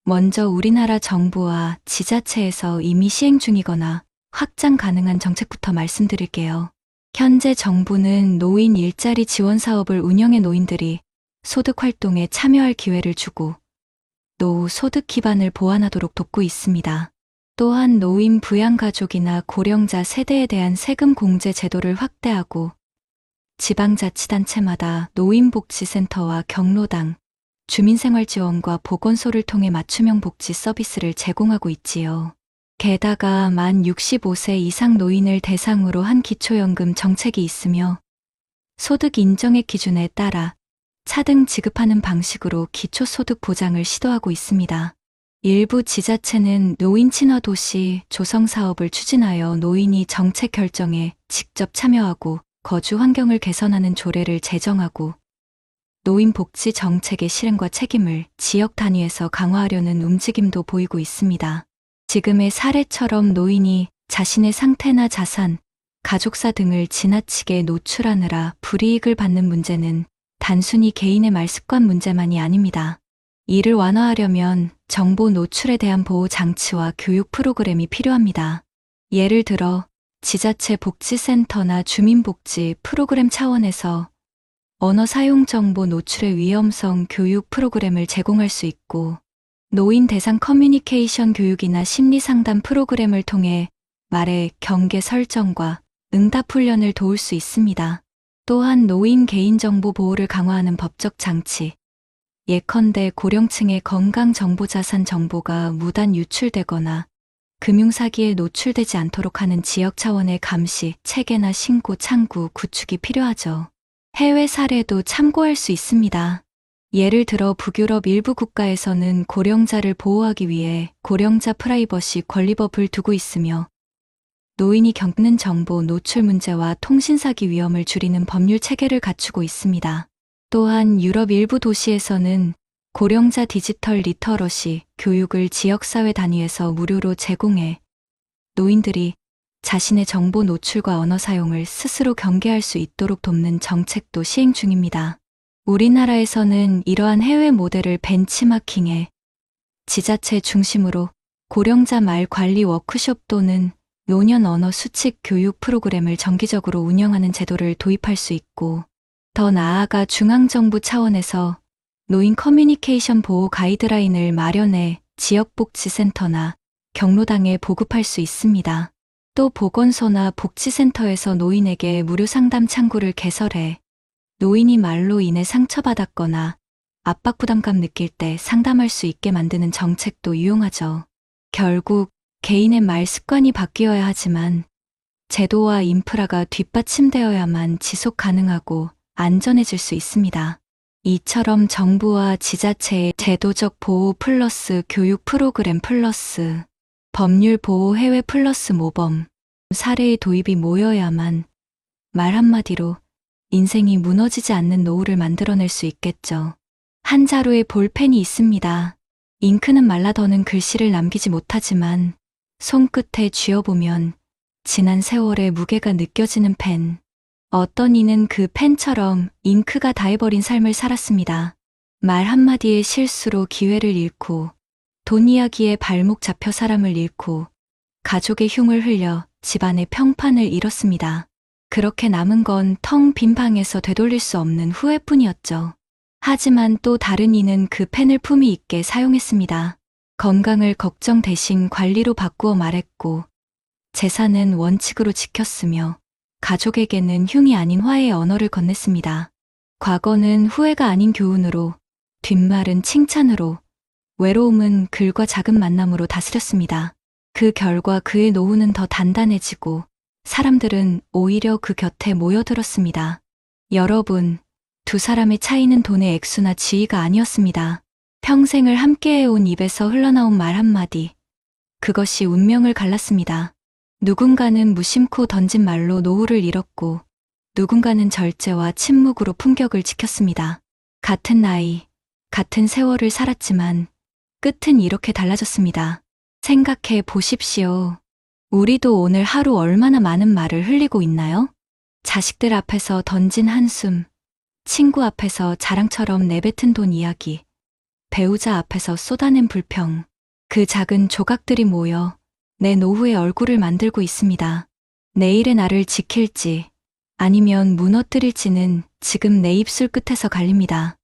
먼저 우리나라 정부와 지자체에서 이미 시행 중이거나 확장 가능한 정책부터 말씀드릴게요. 현재 정부는 노인 일자리 지원 사업을 운영해 노인들이 소득 활동에 참여할 기회를 주고 노후 소득 기반을 보완하도록 돕고 있습니다. 또한 노인 부양가족이나 고령자 세대에 대한 세금 공제 제도를 확대하고 지방자치단체마다 노인복지센터와 경로당, 주민생활지원과 보건소를 통해 맞춤형 복지 서비스를 제공하고 있지요. 게다가 만 65세 이상 노인을 대상으로 한 기초연금 정책이 있으며 소득 인정액 기준에 따라 차등 지급하는 방식으로 기초소득 보장을 시도하고 있습니다. 일부 지자체는 노인 친화 도시 조성 사업을 추진하여 노인이 정책 결정에 직접 참여하고 거주 환경을 개선하는 조례를 제정하고 노인 복지 정책의 실행과 책임을 지역 단위에서 강화하려는 움직임도 보이고 있습니다. 지금의 사례처럼 노인이 자신의 상태나 자산, 가족사 등을 지나치게 노출하느라 불이익을 받는 문제는 단순히 개인의 말습관 문제만이 아닙니다. 이를 완화하려면 정보 노출에 대한 보호 장치와 교육 프로그램이 필요합니다. 예를 들어 지자체 복지센터나 주민복지 프로그램 차원에서 언어 사용 정보 노출의 위험성 교육 프로그램을 제공할 수 있고 노인 대상 커뮤니케이션 교육이나 심리 상담 프로그램을 통해 말의 경계 설정과 응답 훈련을 도울 수 있습니다. 또한 노인 개인정보 보호를 강화하는 법적 장치, 예컨대 고령층의 건강정보자산 정보가 무단 유출되거나 금융사기에 노출되지 않도록 하는 지역 차원의 감시, 체계나 신고, 창구, 구축이 필요하죠. 해외 사례도 참고할 수 있습니다. 예를 들어 북유럽 일부 국가에서는 고령자를 보호하기 위해 고령자 프라이버시 권리법을 두고 있으며 노인이 겪는 정보 노출 문제와 통신사기 위험을 줄이는 법률 체계를 갖추고 있습니다. 또한 유럽 일부 도시에서는 고령자 디지털 리터러시 교육을 지역사회 단위에서 무료로 제공해 노인들이 자신의 정보 노출과 언어 사용을 스스로 경계할 수 있도록 돕는 정책도 시행 중입니다. 우리나라에서는 이러한 해외 모델을 벤치마킹해 지자체 중심으로 고령자 말 관리 워크숍 또는 노년 언어 수칙 교육 프로그램을 정기적으로 운영하는 제도를 도입할 수 있고, 더 나아가 중앙정부 차원에서 노인 커뮤니케이션 보호 가이드라인을 마련해 지역복지센터나 경로당에 보급할 수 있습니다. 또 보건소나 복지센터에서 노인에게 무료 상담 창구를 개설해 노인이 말로 인해 상처받았거나 압박 부담감 느낄 때 상담할 수 있게 만드는 정책도 유용하죠. 결국 개인의 말 습관이 바뀌어야 하지만 제도와 인프라가 뒷받침되어야만 지속 가능하고 안전해질 수 있습니다. 이처럼 정부와 지자체의 제도적 보호 플러스 교육 프로그램 플러스 법률 보호 해외 플러스 모범 사례의 도입이 모여야만 말 한마디로 인생이 무너지지 않는 노후를 만들어낼 수 있겠죠. 한 자루에 볼펜이 있습니다. 잉크는 말라 더는 글씨를 남기지 못하지만 손끝에 쥐어보면 지난 세월의 무게가 느껴지는 펜. 어떤 이는 그 펜처럼 잉크가 다해버린 삶을 살았습니다. 말 한마디의 실수로 기회를 잃고 돈 이야기에 발목 잡혀 사람을 잃고 가족의 흉을 흘려 집안의 평판을 잃었습니다. 그렇게 남은 건 텅 빈 방에서 되돌릴 수 없는 후회뿐이었죠. 하지만 또 다른 이는 그 펜을 품위 있게 사용했습니다. 건강을 걱정 대신 관리로 바꾸어 말했고 재산은 원칙으로 지켰으며 가족에게는 흉이 아닌 화해의 언어를 건넸습니다. 과거는 후회가 아닌 교훈으로, 뒷말은 칭찬으로, 외로움은 글과 작은 만남으로 다스렸습니다. 그 결과 그의 노후는 더 단단해지고 사람들은 오히려 그 곁에 모여들었습니다. 여러분, 두 사람의 차이는 돈의 액수나 지위가 아니었습니다. 평생을 함께해온 입에서 흘러나온 말 한마디. 그것이 운명을 갈랐습니다. 누군가는 무심코 던진 말로 노후를 잃었고 누군가는 절제와 침묵으로 품격을 지켰습니다. 같은 나이, 같은 세월을 살았지만 끝은 이렇게 달라졌습니다. 생각해 보십시오. 우리도 오늘 하루 얼마나 많은 말을 흘리고 있나요? 자식들 앞에서 던진 한숨, 친구 앞에서 자랑처럼 내뱉은 돈 이야기, 배우자 앞에서 쏟아낸 불평, 그 작은 조각들이 모여 내 노후의 얼굴을 만들고 있습니다. 내일의 나를 지킬지 아니면 무너뜨릴지는 지금 내 입술 끝에서 갈립니다.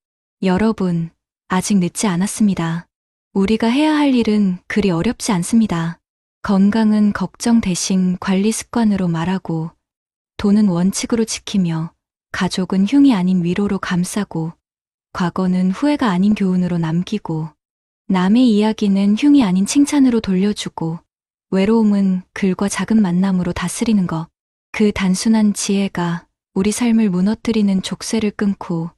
여러분, 아직 늦지 않았습니다. 우리가 해야 할 일은 그리 어렵지 않습니다. 건강은 걱정 대신 관리 습관으로 말하고, 돈은 원칙으로 지키며, 가족은 흉이 아닌 위로로 감싸고, 과거는 후회가 아닌 교훈으로 남기고, 남의 이야기는 흉이 아닌 칭찬으로 돌려주고, 외로움은 글과 작은 만남으로 다스리는 것. 그 단순한 지혜가 우리 삶을 무너뜨리는 족쇄를 끊고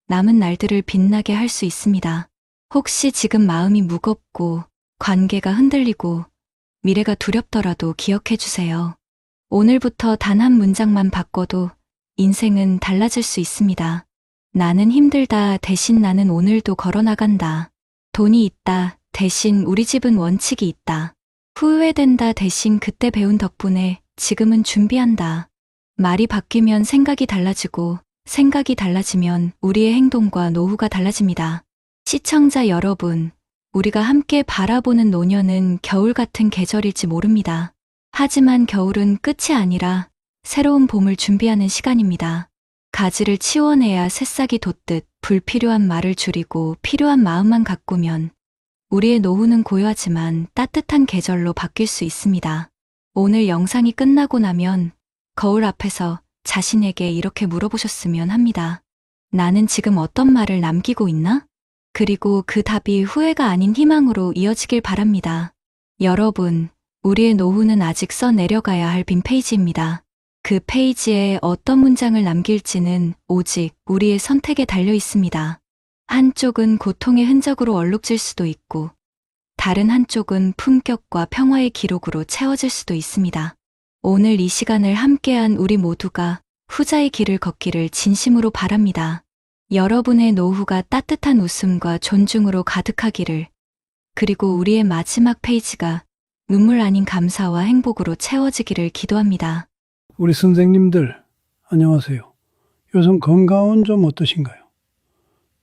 남은 날들을 빛나게 할 수 있습니다. 혹시 지금 마음이 무겁고 관계가 흔들리고 미래가 두렵더라도 기억해 주세요. 오늘부터 단 한 문장만 바꿔도 인생은 달라질 수 있습니다. 나는 힘들다 대신 나는 오늘도 걸어나간다. 돈이 있다 대신 우리 집은 원칙이 있다. 후회된다 대신 그때 배운 덕분에 지금은 준비한다. 말이 바뀌면 생각이 달라지고 생각이 달라지면 우리의 행동과 노후가 달라집니다. 시청자 여러분, 우리가 함께 바라보는 노년은 겨울 같은 계절일지 모릅니다. 하지만 겨울은 끝이 아니라 새로운 봄을 준비하는 시간입니다. 가지를 치워내야 새싹이 돋듯 불필요한 말을 줄이고 필요한 마음만 가꾸면 우리의 노후는 고요하지만 따뜻한 계절로 바뀔 수 있습니다. 오늘 영상이 끝나고 나면 거울 앞에서 자신에게 이렇게 물어보셨으면 합니다. 나는 지금 어떤 말을 남기고 있나? 그리고 그 답이 후회가 아닌 희망으로 이어지길 바랍니다. 여러분, 우리의 노후는 아직 써 내려가야 할 빈 페이지입니다. 그 페이지에 어떤 문장을 남길지는 오직 우리의 선택에 달려 있습니다. 한쪽은 고통의 흔적으로 얼룩질 수도 있고, 다른 한쪽은 품격과 평화의 기록으로 채워질 수도 있습니다. 오늘 이 시간을 함께한 우리 모두가 후자의 길을 걷기를 진심으로 바랍니다. 여러분의 노후가 따뜻한 웃음과 존중으로 가득하기를, 그리고 우리의 마지막 페이지가 눈물 아닌 감사와 행복으로 채워지기를 기도합니다. 우리 선생님들, 안녕하세요. 요즘 건강은 좀 어떠신가요?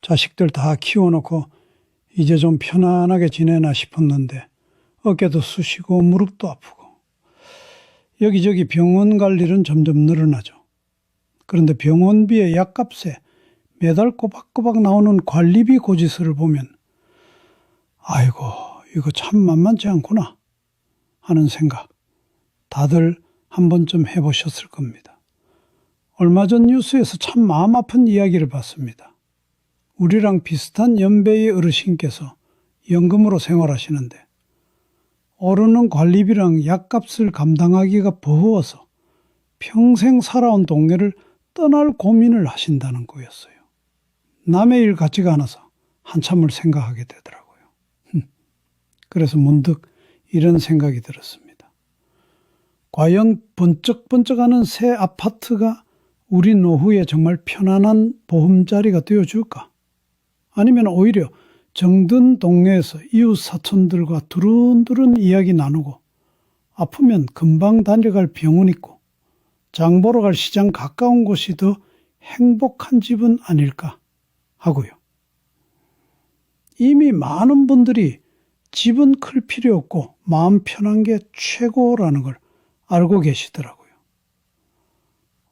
자식들 다 키워놓고 이제 좀 편안하게 지내나 싶었는데 어깨도 쑤시고 무릎도 아프고 여기저기 병원 갈 일은 점점 늘어나죠. 그런데 병원비의 약값에 매달 꼬박꼬박 나오는 관리비 고지서를 보면 아이고 이거 참 만만치 않구나 하는 생각 다들 한 번쯤 해보셨을 겁니다. 얼마 전 뉴스에서 참 마음 아픈 이야기를 봤습니다. 우리랑 비슷한 연배의 어르신께서 연금으로 생활하시는데 오르는 관리비랑 약값을 감당하기가 버거워서 평생 살아온 동네를 떠날 고민을 하신다는 거였어요. 남의 일 같지가 않아서 한참을 생각하게 되더라고요. 그래서 문득 이런 생각이 들었습니다. 과연 번쩍번쩍하는 새 아파트가 우리 노후에 정말 편안한 보금자리가 되어줄까? 아니면 오히려 정든 동네에서 이웃 사촌들과 두른두른 이야기 나누고 아프면 금방 다녀갈 병원 있고 장 보러 갈 시장 가까운 곳이 더 행복한 집은 아닐까 하고요. 이미 많은 분들이 집은 클 필요 없고 마음 편한 게 최고라는 걸 알고 계시더라고요.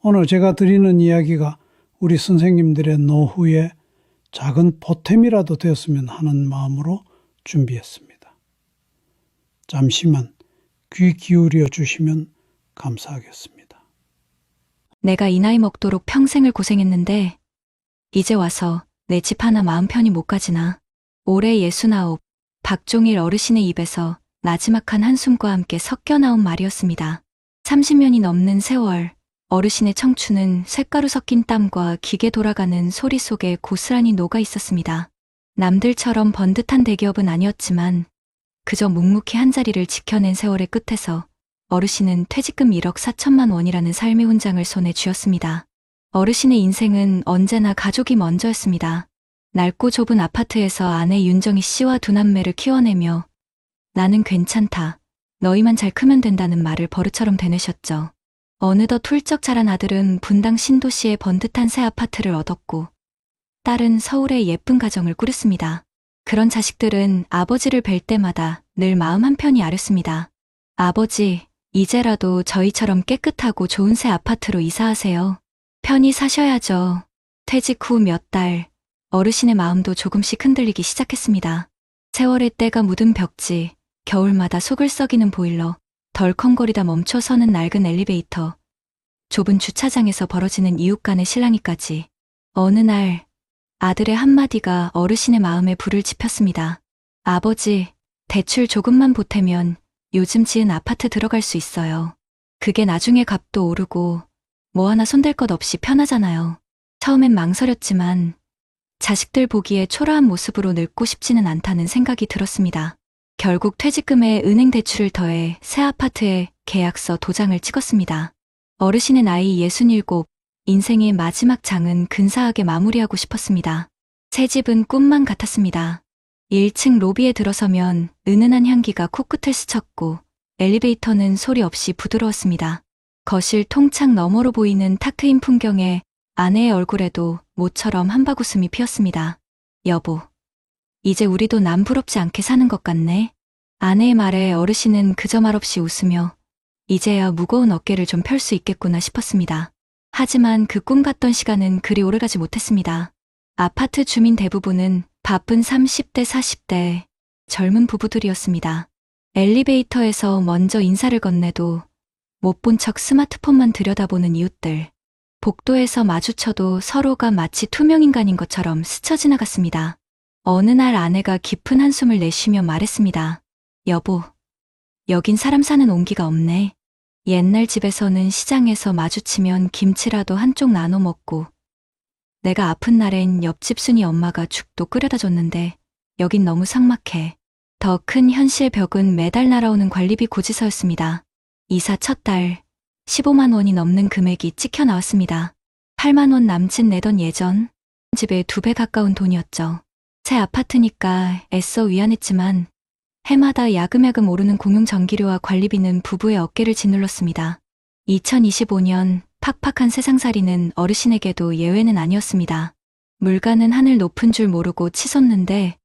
오늘 제가 드리는 이야기가 우리 선생님들의 노후에 작은 보탬이라도 되었으면 하는 마음으로 준비했습니다. 잠시만 귀 기울여 주시면 감사하겠습니다. 내가 이 나이 먹도록 평생을 고생했는데 이제 와서 내 집 하나 마음 편히 못 가지나. 올해 69, 박종일 어르신의 입에서 나지막한 한숨과 함께 섞여 나온 말이었습니다. 30년이 넘는 세월, 어르신의 청춘은 쇳가루 섞인 땀과 기계 돌아가는 소리 속에 고스란히 녹아 있었습니다. 남들처럼 번듯한 대기업은 아니었지만 그저 묵묵히 한자리를 지켜낸 세월의 끝에서 어르신은 퇴직금 1억 4천만 원이라는 삶의 훈장을 손에 쥐었습니다. 어르신의 인생은 언제나 가족이 먼저였습니다. 낡고 좁은 아파트에서 아내 윤정희 씨와 두 남매를 키워내며 나는 괜찮다, 너희만 잘 크면 된다는 말을 버릇처럼 되뇌셨죠. 어느덧 훌쩍 자란 아들은 분당 신도시의 번듯한 새 아파트를 얻었고 딸은 서울의 예쁜 가정을 꾸렸습니다. 그런 자식들은 아버지를 뵐 때마다 늘 마음 한편이 아렸습니다. 아버지, 이제라도 저희처럼 깨끗하고 좋은 새 아파트로 이사하세요. 편히 사셔야죠. 퇴직 후 몇 달, 어르신의 마음도 조금씩 흔들리기 시작했습니다. 세월의 때가 묻은 벽지, 겨울마다 속을 썩이는 보일러, 덜컹거리다 멈춰서는 낡은 엘리베이터, 좁은 주차장에서 벌어지는 이웃 간의 실랑이까지. 어느 날 아들의 한마디가 어르신의 마음에 불을 지폈습니다. 아버지, 대출 조금만 보태면 요즘 지은 아파트 들어갈 수 있어요. 그게 나중에 값도 오르고 뭐 하나 손댈 것 없이 편하잖아요. 처음엔 망설였지만 자식들 보기에 초라한 모습으로 늙고 싶지는 않다는 생각이 들었습니다. 결국 퇴직금에 은행 대출을 더해 새 아파트에 계약서 도장을 찍었습니다. 어르신의 나이 67, 인생의 마지막 장은 근사하게 마무리하고 싶었습니다. 새 집은 꿈만 같았습니다. 1층 로비에 들어서면 은은한 향기가 코끝을 스쳤고 엘리베이터는 소리 없이 부드러웠습니다. 거실 통창 너머로 보이는 탁 트인 풍경에 아내의 얼굴에도 모처럼 한바구음이 피었습니다. 여보, 이제 우리도 남 부럽지 않게 사는 것 같네. 아내의 말에 어르신은 그저 말없이 웃으며 이제야 무거운 어깨를 좀 펼 수 있겠구나 싶었습니다. 하지만 그 꿈 같던 시간은 그리 오래가지 못했습니다. 아파트 주민 대부분은 바쁜 30대, 40대 젊은 부부들이었습니다. 엘리베이터에서 먼저 인사를 건네도 못 본 척 스마트폰만 들여다보는 이웃들. 복도에서 마주쳐도 서로가 마치 투명인간인 것처럼 스쳐 지나갔습니다. 어느 날 아내가 깊은 한숨을 내쉬며 말했습니다. 여보, 여긴 사람 사는 온기가 없네. 옛날 집에서는 시장에서 마주치면 김치라도 한쪽 나눠 먹고, 내가 아픈 날엔 옆집 순이 엄마가 죽도 끓여다 줬는데 여긴 너무 삭막해. 더 큰 현실 벽은 매달 날아오는 관리비 고지서였습니다. 이사 첫 달 15만 원이 넘는 금액이 찍혀 나왔습니다. 8만 원 남친 내던 예전 집에 2배 가까운 돈이었죠. 새 아파트니까 애써 위안했지만 해마다 야금야금 오르는 공용전기료와 관리비는 부부의 어깨를 짓눌렀습니다. 2025년 팍팍한 세상살이는 어르신에게도 예외는 아니었습니다. 물가는 하늘 높은 줄 모르고 치솟는데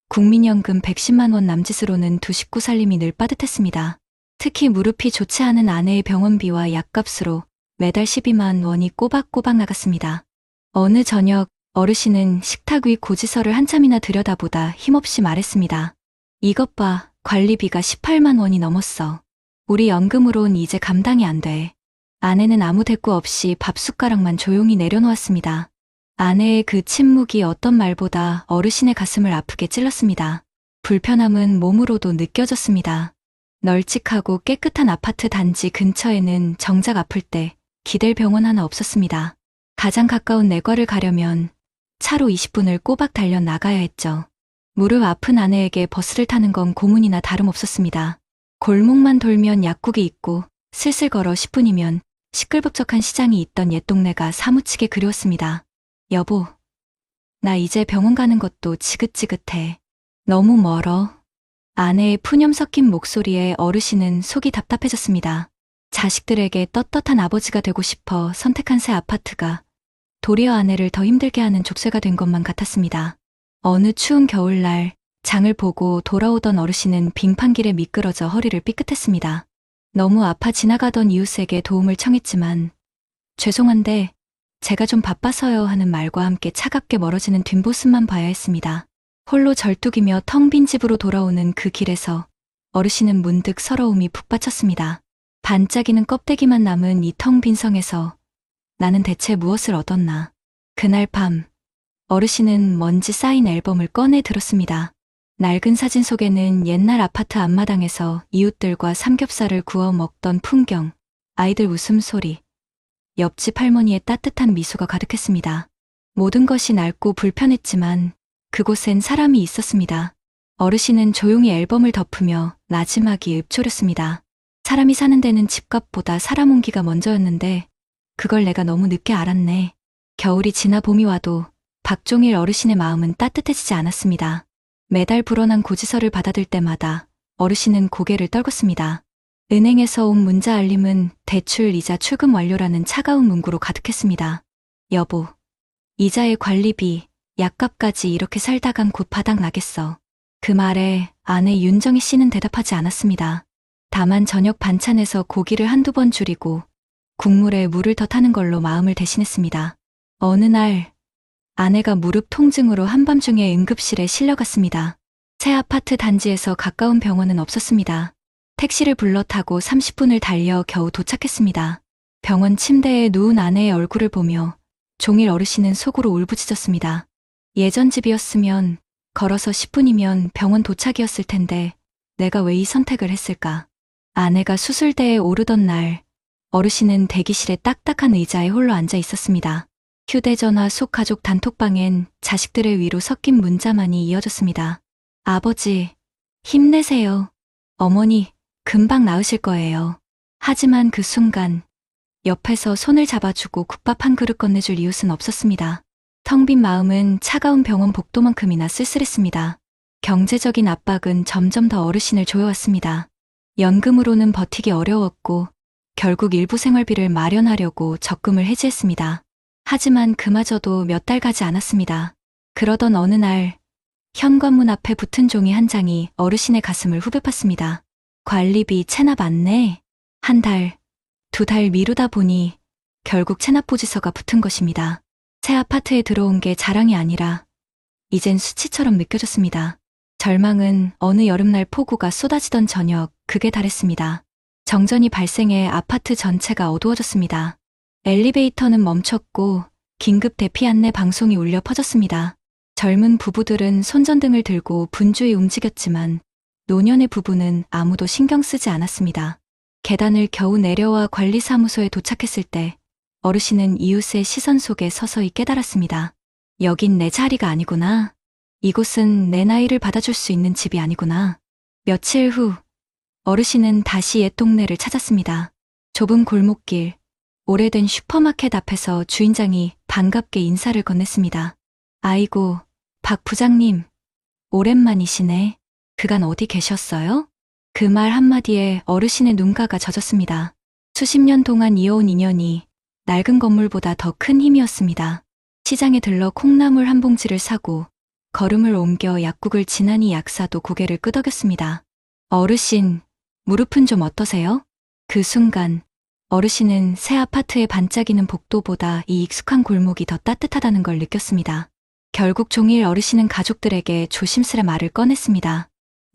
국민연금 110만 원 남짓으로는 두 식구 살림이 늘 빠듯했습니다. 특히 무릎이 좋지 않은 아내의 병원비와 약값으로 매달 12만 원이 꼬박꼬박 나갔습니다. 어느 저녁 어르신은 식탁 위 고지서를 한참이나 들여다보다 힘없이 말했습니다. 이것 봐, 관리비가 18만 원이 넘었어. 우리 연금으론 이제 감당이 안 돼. 아내는 아무 대꾸 없이 밥숟가락만 조용히 내려놓았습니다. 아내의 그 침묵이 어떤 말보다 어르신의 가슴을 아프게 찔렀습니다. 불편함은 몸으로도 느껴졌습니다. 널찍하고 깨끗한 아파트 단지 근처에는 정작 아플 때 기댈 병원 하나 없었습니다. 가장 가까운 내과를 가려면 차로 20분을 꼬박 달려 나가야 했죠. 무릎 아픈 아내에게 버스를 타는 건 고문이나 다름없었습니다. 골목만 돌면 약국이 있고 슬슬 걸어 10분이면 시끌벅적한 시장이 있던 옛 동네가 사무치게 그리웠습니다. 여보, 나 이제 병원 가는 것도 지긋지긋해. 너무 멀어. 아내의 푸념 섞인 목소리에 어르신은 속이 답답해졌습니다. 자식들에게 떳떳한 아버지가 되고 싶어 선택한 새 아파트가 도리어 아내를 더 힘들게 하는 족쇄가 된 것만 같았습니다. 어느 추운 겨울날 장을 보고 돌아오던 어르신은 빙판길에 미끄러져 허리를 삐끗했습니다. 너무 아파 지나가던 이웃에게 도움을 청했지만 죄송한데 제가 좀 바빠서요 하는 말과 함께 차갑게 멀어지는 뒷모습만 봐야 했습니다. 홀로 절뚝이며 텅 빈 집으로 돌아오는 그 길에서 어르신은 문득 서러움이 북받쳤습니다. 반짝이는 껍데기만 남은 이 텅 빈 성에서 나는 대체 무엇을 얻었나. 그날 밤 어르신은 먼지 쌓인 앨범을 꺼내 들었습니다. 낡은 사진 속에는 옛날 아파트 앞마당에서 이웃들과 삼겹살을 구워 먹던 풍경, 아이들 웃음소리, 옆집 할머니의 따뜻한 미소가 가득했습니다. 모든 것이 낡고 불편했지만 그곳엔 사람이 있었습니다. 어르신은 조용히 앨범을 덮으며 나지막이 읊조렸습니다. 사람이 사는 데는 집값보다 사람 온기가 먼저였는데 그걸 내가 너무 늦게 알았네. 겨울이 지나 봄이 와도 박종일 어르신의 마음은 따뜻해지지 않았습니다. 매달 불어난 고지서를 받아들 때마다 어르신은 고개를 떨궜습니다. 은행에서 온 문자 알림은 대출 이자 출금 완료라는 차가운 문구로 가득했습니다. 여보, 이자의 관리비, 약값까지 이렇게 살다간 곧 바닥 나겠어. 그 말에 아내 윤정희 씨는 대답하지 않았습니다. 다만 저녁 반찬에서 고기를 한두 번 줄이고 국물에 물을 더 타는 걸로 마음을 대신했습니다. 어느 날 아내가 무릎 통증으로 한밤중에 응급실에 실려갔습니다. 새 아파트 단지에서 가까운 병원은 없었습니다. 택시를 불러 타고 30분을 달려 겨우 도착했습니다. 병원 침대에 누운 아내의 얼굴을 보며 종일 어르신은 속으로 울부짖었습니다. 예전 집이었으면 걸어서 10분이면 병원 도착이었을 텐데 내가 왜 이 선택을 했을까? 아내가 수술대에 오르던 날 어르신은 대기실에 딱딱한 의자에 홀로 앉아 있었습니다. 휴대전화 속 가족 단톡방엔 자식들의 위로 섞인 문자만이 이어졌습니다. 아버지, 힘내세요. 어머니, 금방 나으실 거예요. 하지만 그 순간 옆에서 손을 잡아주고 국밥 한 그릇 건네줄 이웃은 없었습니다. 텅 빈 마음은 차가운 병원 복도만큼이나 쓸쓸했습니다. 경제적인 압박은 점점 더 어르신을 조여왔습니다. 연금으로는 버티기 어려웠고 결국 일부 생활비를 마련하려고 적금을 해지했습니다. 하지만 그마저도 몇 달 가지 않았습니다. 그러던 어느 날 현관문 앞에 붙은 종이 한 장이 어르신의 가슴을 후벼 팠습니다. 관리비 체납 안내. 한 달, 2달 미루다 보니 결국 체납 보지서가 붙은 것입니다. 새 아파트에 들어온 게 자랑이 아니라 이젠 수치처럼 느껴졌습니다. 절망은 어느 여름날 폭우가 쏟아지던 저녁 극에 달했습니다. 정전이 발생해 아파트 전체가 어두워졌습니다. 엘리베이터는 멈췄고 긴급 대피 안내 방송이 울려 퍼졌습니다. 젊은 부부들은 손전등을 들고 분주히 움직였지만 노년의 부부는 아무도 신경 쓰지 않았습니다. 계단을 겨우 내려와 관리사무소에 도착했을 때 어르신은 이웃의 시선 속에 서서히 깨달았습니다. 여긴 내 자리가 아니구나. 이곳은 내 나이를 받아줄 수 있는 집이 아니구나. 며칠 후 어르신은 다시 옛 동네를 찾았습니다. 좁은 골목길, 오래된 슈퍼마켓 앞에서 주인장이 반갑게 인사를 건넸습니다. 아이고, 박 부장님, 오랜만이시네. 그간 어디 계셨어요? 그 말 한마디에 어르신의 눈가가 젖었습니다. 수십 년 동안 이어온 인연이 낡은 건물보다 더 큰 힘이었습니다. 시장에 들러 콩나물 한 봉지를 사고 걸음을 옮겨 약국을 지나니 약사도 고개를 끄덕였습니다. 어르신, 무릎은 좀 어떠세요? 그 순간 어르신은 새 아파트의 반짝이는 복도보다 이 익숙한 골목이 더 따뜻하다는 걸 느꼈습니다. 결국 종일 어르신은 가족들에게 조심스레 말을 꺼냈습니다.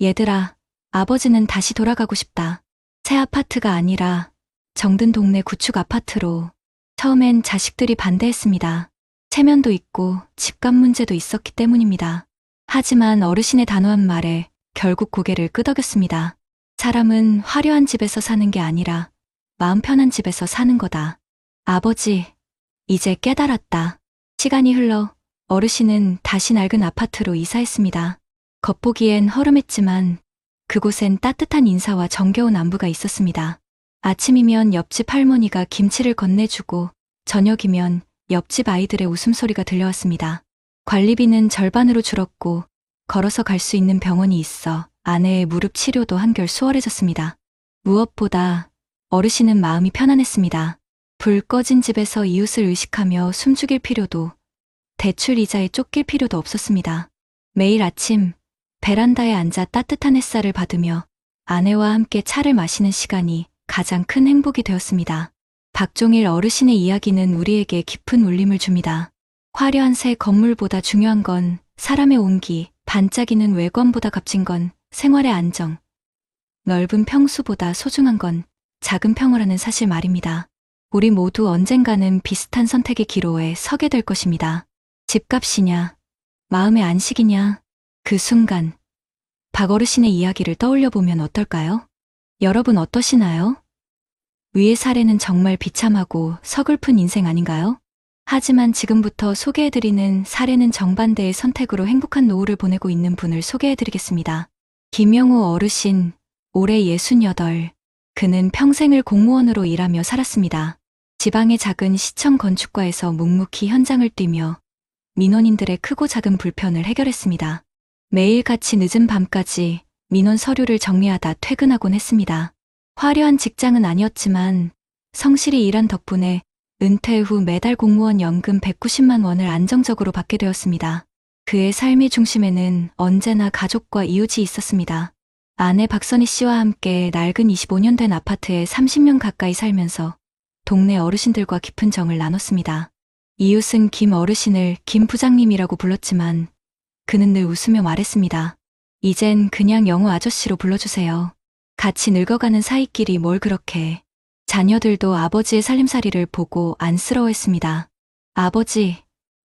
얘들아, 아버지는 다시 돌아가고 싶다. 새 아파트가 아니라 정든 동네 구축 아파트로. 처음엔 자식들이 반대했습니다. 체면도 있고 집값 문제도 있었기 때문입니다. 하지만 어르신의 단호한 말에 결국 고개를 끄덕였습니다. 사람은 화려한 집에서 사는 게 아니라 마음 편한 집에서 사는 거다. 아버지, 이제 깨달았다. 시간이 흘러 어르신은 다시 낡은 아파트로 이사했습니다. 겉보기엔 허름했지만 그곳엔 따뜻한 인사와 정겨운 안부가 있었습니다. 아침이면 옆집 할머니가 김치를 건네주고 저녁이면 옆집 아이들의 웃음소리가 들려왔습니다. 관리비는 절반으로 줄었고 걸어서 갈 수 있는 병원이 있어 아내의 무릎 치료도 한결 수월해졌습니다. 무엇보다 어르신은 마음이 편안했습니다. 불 꺼진 집에서 이웃을 의식하며 숨죽일 필요도, 대출 이자에 쫓길 필요도 없었습니다. 매일 아침 베란다에 앉아 따뜻한 햇살을 받으며 아내와 함께 차를 마시는 시간이 가장 큰 행복이 되었습니다. 박종일 어르신의 이야기는 우리에게 깊은 울림을 줍니다. 화려한 새 건물보다 중요한 건 사람의 온기, 반짝이는 외관보다 값진 건 생활의 안정, 넓은 평수보다 소중한 건 작은 평화라는 사실 말입니다. 우리 모두 언젠가는 비슷한 선택의 기로에 서게 될 것입니다. 집값이냐, 마음의 안식이냐, 그 순간 박 어르신의 이야기를 떠올려 보면 어떨까요? 여러분 어떠시나요? 위의 사례는 정말 비참하고 서글픈 인생 아닌가요? 하지만 지금부터 소개해드리는 사례는 정반대의 선택으로 행복한 노후를 보내고 있는 분을 소개해드리겠습니다. 김영우 어르신, 올해 68. 그는 평생을 공무원으로 일하며 살았습니다. 지방의 작은 시청 건축과에서 묵묵히 현장을 뛰며 민원인들의 크고 작은 불편을 해결했습니다. 매일같이 늦은 밤까지 민원 서류를 정리하다 퇴근하곤 했습니다. 화려한 직장은 아니었지만 성실히 일한 덕분에 은퇴 후 매달 공무원 연금 190만 원을 안정적으로 받게 되었습니다. 그의 삶의 중심에는 언제나 가족과 이웃이 있었습니다. 아내 박선희 씨와 함께 낡은 25년 된 아파트에 30년 가까이 살면서 동네 어르신들과 깊은 정을 나눴습니다. 이웃은 김 어르신을 김 부장님이라고 불렀지만 그는 늘 웃으며 말했습니다. 이젠 그냥 영우 아저씨로 불러주세요. 같이 늙어가는 사이끼리 뭘 그렇게. 자녀들도 아버지의 살림살이를 보고 안쓰러워했습니다. 아버지,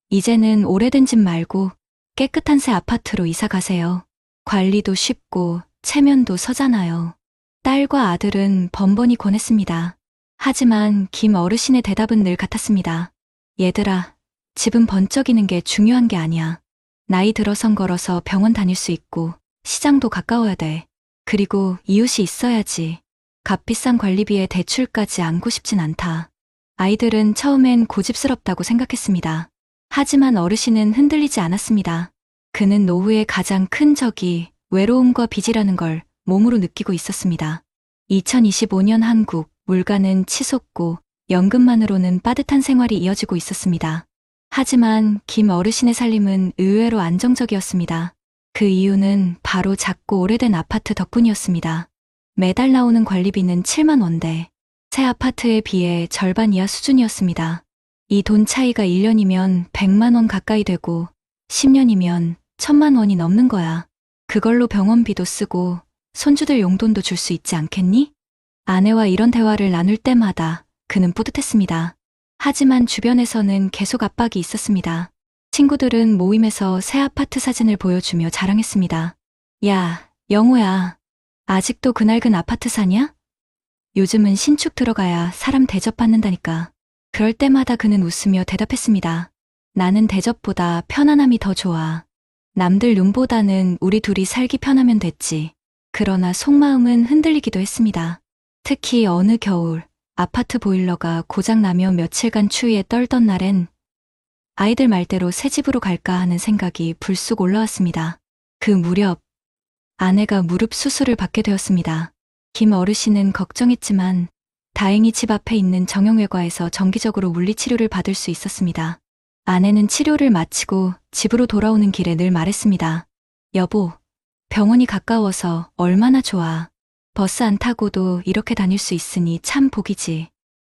이제는 오래된 집 말고 깨끗한 새 아파트로 이사 가세요. 관리도 쉽고 체면도 서잖아요. 딸과 아들은 번번이 권했습니다. 하지만 김 어르신의 대답은 늘 같았습니다. 얘들아, 집은 번쩍이는 게 중요한 게 아니야. 나이 들어선 걸어서 병원 다닐 수 있고 시장도 가까워야 돼. 그리고 이웃이 있어야지. 값비싼 관리비에 대출까지 안고 싶진 않다. 아이들은 처음엔 고집스럽다고 생각했습니다. 하지만 어르신은 흔들리지 않았습니다. 그는 노후의 가장 큰 적이 외로움과 빚이라는 걸 몸으로 느끼고 있었습니다. 2025년 한국, 물가는 치솟고 연금만으로는 빠듯한 생활이 이어지고 있었습니다. 하지만 김 어르신의 살림은 의외로 안정적이었습니다. 그 이유는 바로 작고 오래된 아파트 덕분이었습니다. 매달 나오는 관리비는 7만 원대, 새 아파트에 비해 절반 이하 수준이었습니다. 이 돈 차이가 1년이면 100만 원 가까이 되고 10년이면 1000만 원이 넘는 거야. 그걸로 병원비도 쓰고 손주들 용돈도 줄 수 있지 않겠니? 아내와 이런 대화를 나눌 때마다 그는 뿌듯했습니다. 하지만 주변에서는 계속 압박이 있었습니다. 친구들은 모임에서 새 아파트 사진을 보여주며 자랑했습니다. 야, 영우야, 아직도 그 낡은 아파트 사냐? 요즘은 신축 들어가야 사람 대접받는다니까. 그럴 때마다 그는 웃으며 대답했습니다. 나는 대접보다 편안함이 더 좋아. 남들 눈보다는 우리 둘이 살기 편하면 됐지. 그러나 속마음은 흔들리기도 했습니다. 특히 어느 겨울 아파트 보일러가 고장나며 며칠간 추위에 떨던 날엔 아이들 말대로 새 집으로 갈까 하는 생각이 불쑥 올라왔습니다. 그 무렵 아내가 무릎 수술을 받게 되었습니다. 김 어르신은 걱정했지만 다행히 집 앞에 있는 정형외과에서 정기적으로 물리치료를 받을 수 있었습니다. 아내는 치료를 마치고 집으로 돌아오는 길에 늘 말했습니다. 여보, 병원이 가까워서 얼마나 좋아. 버스 안 타고도 이렇게 다닐 수 있으니 참 복이지.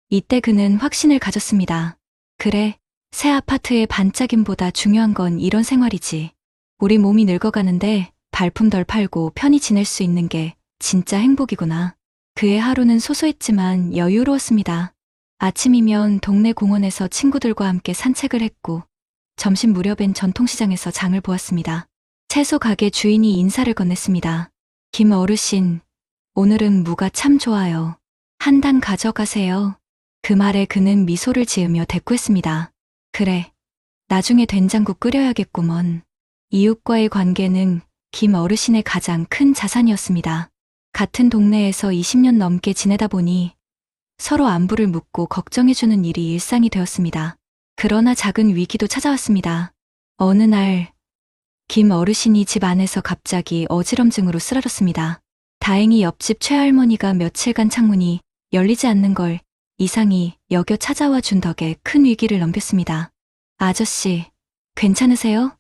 이때 그는 확신을 가졌습니다. 그래, 새 아파트의 반짝임보다 중요한 건 이런 생활이지. 우리 몸이 늙어가는데 발품 덜 팔고 편히 지낼 수 있는 게 진짜 행복이구나. 그의 하루는 소소했지만 여유로웠습니다. 아침이면 동네 공원에서 친구들과 함께 산책을 했고 점심 무렵엔 전통시장에서 장을 보았습니다. 채소 가게 주인이 인사를 건넸습니다. 김 어르신, 오늘은 무가 참 좋아요. 한 단 가져가세요. 그 말에 그는 미소를 지으며 대꾸했습니다. 그래, 나중에 된장국 끓여야겠구먼. 이웃과의 관계는 김 어르신의 가장 큰 자산이었습니다. 같은 동네에서 20년 넘게 지내다 보니 서로 안부를 묻고 걱정해주는 일이 일상이 되었습니다. 그러나 작은 위기도 찾아왔습니다. 어느 날, 김 어르신이 집 안에서 갑자기 어지럼증으로 쓰러졌습니다. 다행히 옆집 최할머니가 며칠간 창문이 열리지 않는 걸 이상히 여겨 찾아와 준 덕에 큰 위기를 넘겼습니다. 아저씨, 괜찮으세요?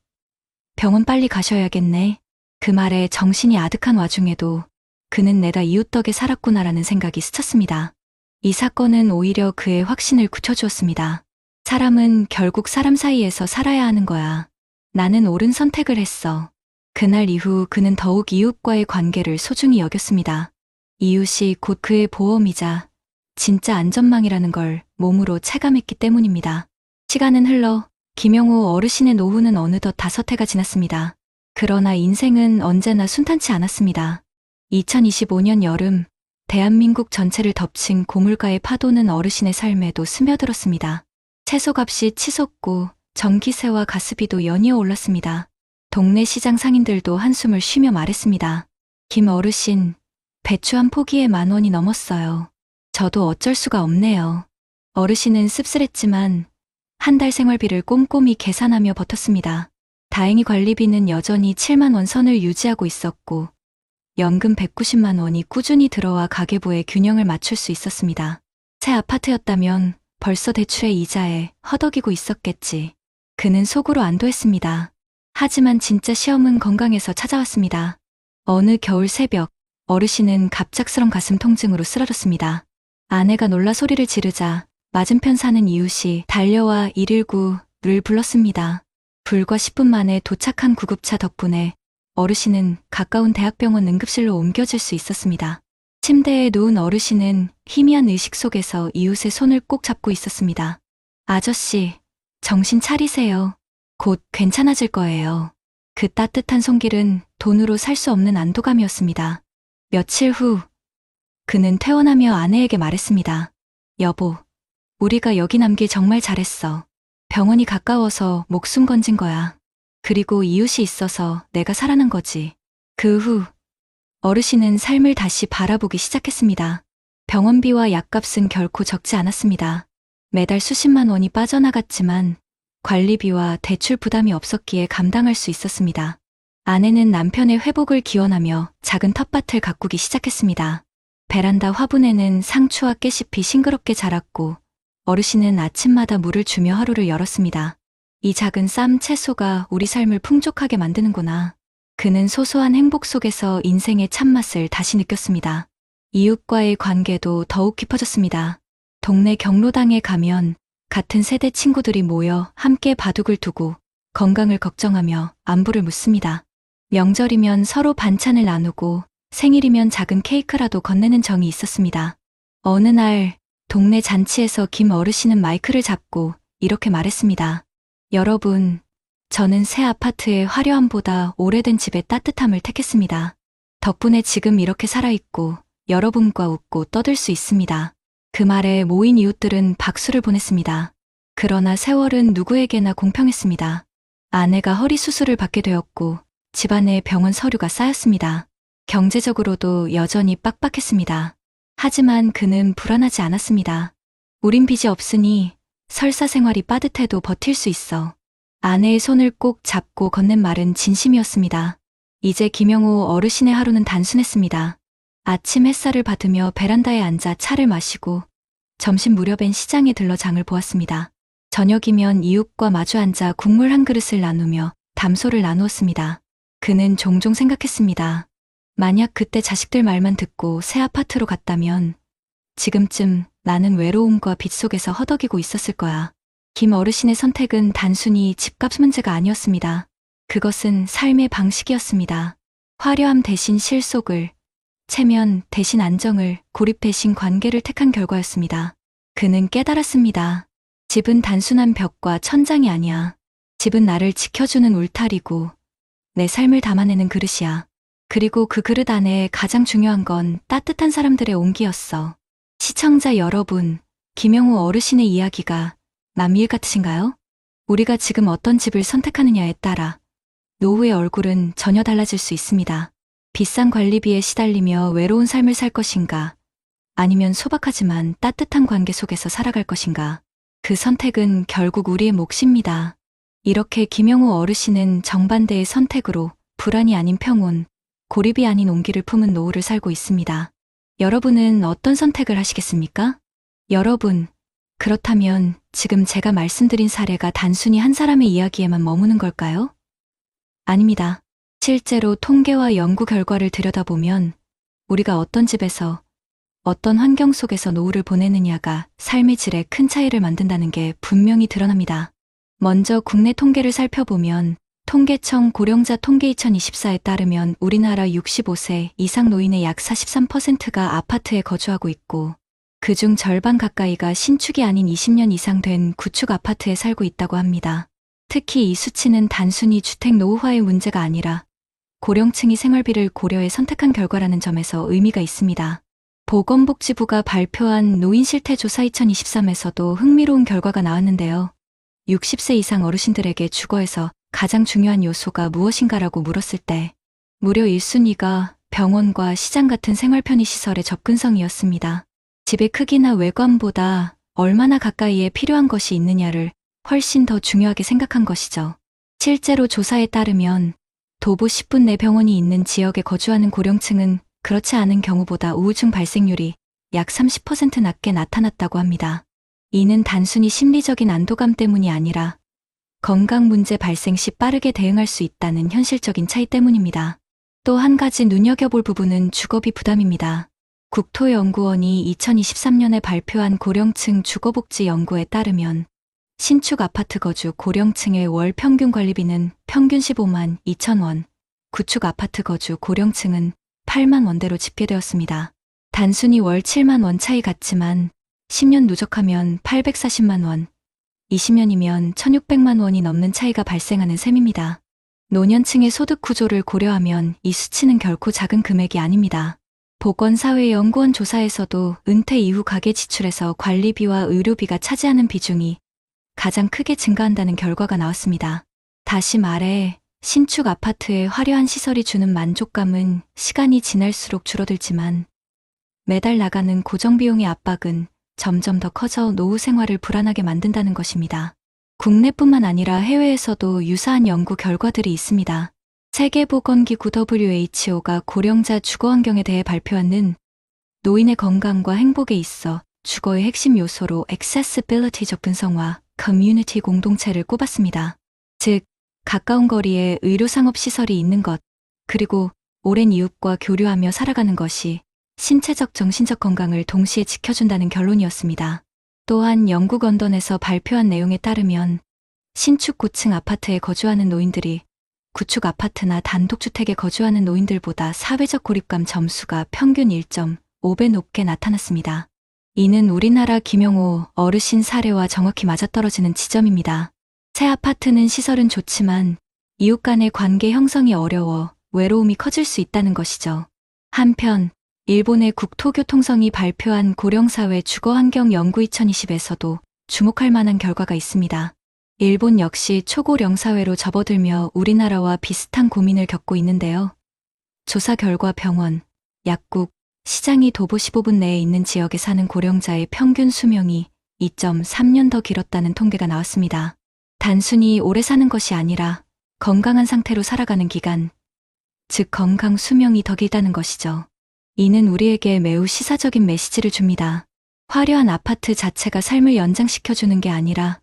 병원 빨리 가셔야겠네. 그 말에 정신이 아득한 와중에도 그는 내다 이웃 덕에 살았구나라는 생각이 스쳤습니다. 이 사건은 오히려 그의 확신을 굳혀주었습니다. 사람은 결국 사람 사이에서 살아야 하는 거야. 나는 옳은 선택을 했어. 그날 이후 그는 더욱 이웃과의 관계를 소중히 여겼습니다. 이웃이 곧 그의 보험이자 진짜 안전망이라는 걸 몸으로 체감했기 때문입니다. 시간은 흘러 김영호 어르신의 노후는 어느덧 5해가 지났습니다. 그러나 인생은 언제나 순탄치 않았습니다. 2025년 여름, 대한민국 전체를 덮친 고물가의 파도는 어르신의 삶에도 스며들었습니다. 채소값이 치솟고 전기세와 가스비도 연이어 올랐습니다. 동네 시장 상인들도 한숨을 쉬며 말했습니다. 김 어르신, 배추 한 포기에 10,000원이 넘었어요. 저도 어쩔 수가 없네요. 어르신은 씁쓸했지만 한 달 생활비를 꼼꼼히 계산하며 버텼습니다. 다행히 관리비는 여전히 7만 원 선을 유지하고 있었고 연금 190만 원이 꾸준히 들어와 가계부의 균형을 맞출 수 있었습니다. 새 아파트였다면 벌써 대출의 이자에 허덕이고 있었겠지. 그는 속으로 안도했습니다. 하지만 진짜 시험은 건강에서 찾아왔습니다. 어느 겨울 새벽, 어르신은 갑작스런 가슴 통증으로 쓰러졌습니다. 아내가 놀라 소리를 지르자 맞은편 사는 이웃이 달려와 119를 불렀습니다. 불과 10분 만에 도착한 구급차 덕분에 어르신은 가까운 대학병원 응급실로 옮겨질 수 있었습니다. 침대에 누운 어르신은 희미한 의식 속에서 이웃의 손을 꼭 잡고 있었습니다. 아저씨, 정신 차리세요. 곧 괜찮아질 거예요. 그 따뜻한 손길은 돈으로 살 수 없는 안도감이었습니다. 며칠 후, 그는 퇴원하며 아내에게 말했습니다. 여보, 우리가 여기 남길 정말 잘했어. 병원이 가까워서 목숨 건진 거야. 그리고 이웃이 있어서 내가 살아난 거지. 그 후 어르신은 삶을 다시 바라보기 시작했습니다. 병원비와 약값은 결코 적지 않았습니다. 매달 수십만 원이 빠져나갔지만 관리비와 대출 부담이 없었기에 감당할 수 있었습니다. 아내는 남편의 회복을 기원하며 작은 텃밭을 가꾸기 시작했습니다. 베란다 화분에는 상추와 깨잎이 싱그럽게 자랐고 어르신은 아침마다 물을 주며 하루를 열었습니다. 이 작은 쌈 채소가 우리 삶을 풍족하게 만드는구나. 그는 소소한 행복 속에서 인생의 참맛을 다시 느꼈습니다. 이웃과의 관계도 더욱 깊어졌습니다. 동네 경로당에 가면 같은 세대 친구들이 모여 함께 바둑을 두고 건강을 걱정하며 안부를 묻습니다. 명절이면 서로 반찬을 나누고 생일이면 작은 케이크라도 건네는 정이 있었습니다. 어느 날 동네 잔치에서 김 어르신은 마이크를 잡고 이렇게 말했습니다. 여러분, 저는 새 아파트의 화려함보다 오래된 집의 따뜻함을 택했습니다. 덕분에 지금 이렇게 살아있고 여러분과 웃고 떠들 수 있습니다. 그 말에 모인 이웃들은 박수를 보냈습니다. 그러나 세월은 누구에게나 공평했습니다. 아내가 허리 수술을 받게 되었고 집안에 병원 서류가 쌓였습니다. 경제적으로도 여전히 빡빡했습니다. 하지만 그는 불안하지 않았습니다. 우린 빚이 없으니 설사 생활이 빠듯해도 버틸 수 있어. 아내의 손을 꼭 잡고 건넨 말은 진심이었습니다. 이제 김영호 어르신의 하루는 단순했습니다. 아침 햇살을 받으며 베란다에 앉아 차를 마시고 점심 무렵엔 시장에 들러 장을 보았습니다. 저녁이면 이웃과 마주 앉아 국물 한 그릇을 나누며 담소를 나누었습니다. 그는 종종 생각했습니다. 만약 그때 자식들 말만 듣고 새 아파트로 갔다면 지금쯤 나는 외로움과 빚 속에서 허덕이고 있었을 거야. 김 어르신의 선택은 단순히 집값 문제가 아니었습니다. 그것은 삶의 방식이었습니다. 화려함 대신 실속을, 체면 대신 안정을, 고립 대신 관계를 택한 결과였습니다. 그는 깨달았습니다. 집은 단순한 벽과 천장이 아니야. 집은 나를 지켜주는 울타리고 내 삶을 담아내는 그릇이야. 그리고 그 그릇 안에 가장 중요한 건 따뜻한 사람들의 온기였어. 시청자 여러분, 김영호 어르신의 이야기가 남일 같으신가요? 우리가 지금 어떤 집을 선택하느냐에 따라 노후의 얼굴은 전혀 달라질 수 있습니다. 비싼 관리비에 시달리며 외로운 삶을 살 것인가, 아니면 소박하지만 따뜻한 관계 속에서 살아갈 것인가. 그 선택은 결국 우리의 몫입니다. 이렇게 김영호 어르신은 정반대의 선택으로 불안이 아닌 평온, 고립이 아닌 온기를 품은 노후를 살고 있습니다. 여러분은 어떤 선택을 하시겠습니까? 여러분, 그렇다면 지금 제가 말씀드린 사례가 단순히 한 사람의 이야기에만 머무는 걸까요? 아닙니다. 실제로 통계와 연구 결과를 들여다보면 우리가 어떤 집에서 어떤 환경 속에서 노후를 보내느냐가 삶의 질에 큰 차이를 만든다는 게 분명히 드러납니다. 먼저 국내 통계를 살펴보면 통계청 고령자 통계 2024에 따르면 우리나라 65세 이상 노인의 약 43%가 아파트에 거주하고 있고 그중 절반 가까이가 신축이 아닌 20년 이상 된 구축 아파트에 살고 있다고 합니다. 특히 이 수치는 단순히 주택 노후화의 문제가 아니라 고령층이 생활비를 고려해 선택한 결과라는 점에서 의미가 있습니다. 보건복지부가 발표한 노인 실태 조사 2023에서도 흥미로운 결과가 나왔는데요. 60세 이상 어르신들에게 주거에서 가장 중요한 요소가 무엇인가라고 물었을 때 무려 1순위가 병원과 시장 같은 생활 편의 시설의 접근성이었습니다. 집의 크기나 외관보다 얼마나 가까이에 필요한 것이 있느냐를 훨씬 더 중요하게 생각한 것이죠. 실제로 조사에 따르면 도보 10분 내 병원이 있는 지역에 거주하는 고령층은 그렇지 않은 경우보다 우울증 발생률이 약 30% 낮게 나타났다고 합니다. 이는 단순히 심리적인 안도감 때문이 아니라 건강 문제 발생 시 빠르게 대응할 수 있다는 현실적인 차이 때문입니다. 또 한 가지 눈여겨볼 부분은 주거비 부담입니다. 국토연구원이 2023년에 발표한 고령층 주거복지 연구에 따르면 신축 아파트 거주 고령층의 월 평균 관리비는 평균 15만 2천 원, 구축 아파트 거주 고령층은 8만 원대로 집계되었습니다. 단순히 월 7만 원 차이 같지만 10년 누적하면 840만 원, 20년이면 1600만 원이 넘는 차이가 발생하는 셈입니다. 노년층의 소득 구조를 고려하면 이 수치는 결코 작은 금액이 아닙니다. 보건사회연구원 조사에서도 은퇴 이후 가계 지출에서 관리비와 의료비가 차지하는 비중이 가장 크게 증가한다는 결과가 나왔습니다. 다시 말해 신축 아파트의 화려한 시설이 주는 만족감은 시간이 지날수록 줄어들지만 매달 나가는 고정비용의 압박은 점점 더 커져 노후 생활을 불안하게 만든다는 것입니다. 국내뿐만 아니라 해외에서도 유사한 연구 결과들이 있습니다. 세계보건기구 WHO가 고령자 주거 환경에 대해 발표하는 노인의 건강과 행복에 있어 주거의 핵심 요소로 accessibility 접근성과 커뮤니티 공동체를 꼽았습니다. 즉, 가까운 거리에 의료상업시설이 있는 것, 그리고 오랜 이웃과 교류하며 살아가는 것이 신체적 정신적 건강을 동시에 지켜준다는 결론이었습니다. 또한 영국 런던에서 발표한 내용에 따르면 신축 고층 아파트에 거주하는 노인들이 구축 아파트나 단독주택에 거주하는 노인들보다 사회적 고립감 점수가 평균 1.5배 높게 나타났습니다. 이는 우리나라 김영호 어르신 사례와 정확히 맞아떨어지는 지점입니다. 새 아파트는 시설은 좋지만 이웃 간의 관계 형성이 어려워 외로움이 커질 수 있다는 것이죠. 한편 일본의 국토교통성이 발표한 고령사회 주거환경연구 2020에서도 주목할 만한 결과가 있습니다. 일본 역시 초고령사회로 접어들며 우리나라와 비슷한 고민을 겪고 있는데요. 조사 결과 병원, 약국, 시장이 도보 15분 내에 있는 지역에 사는 고령자의 평균 수명이 2.3년 더 길었다는 통계가 나왔습니다. 단순히 오래 사는 것이 아니라 건강한 상태로 살아가는 기간, 즉 건강 수명이 더 길다는 것이죠. 이는 우리에게 매우 시사적인 메시지를 줍니다. 화려한 아파트 자체가 삶을 연장시켜주는 게 아니라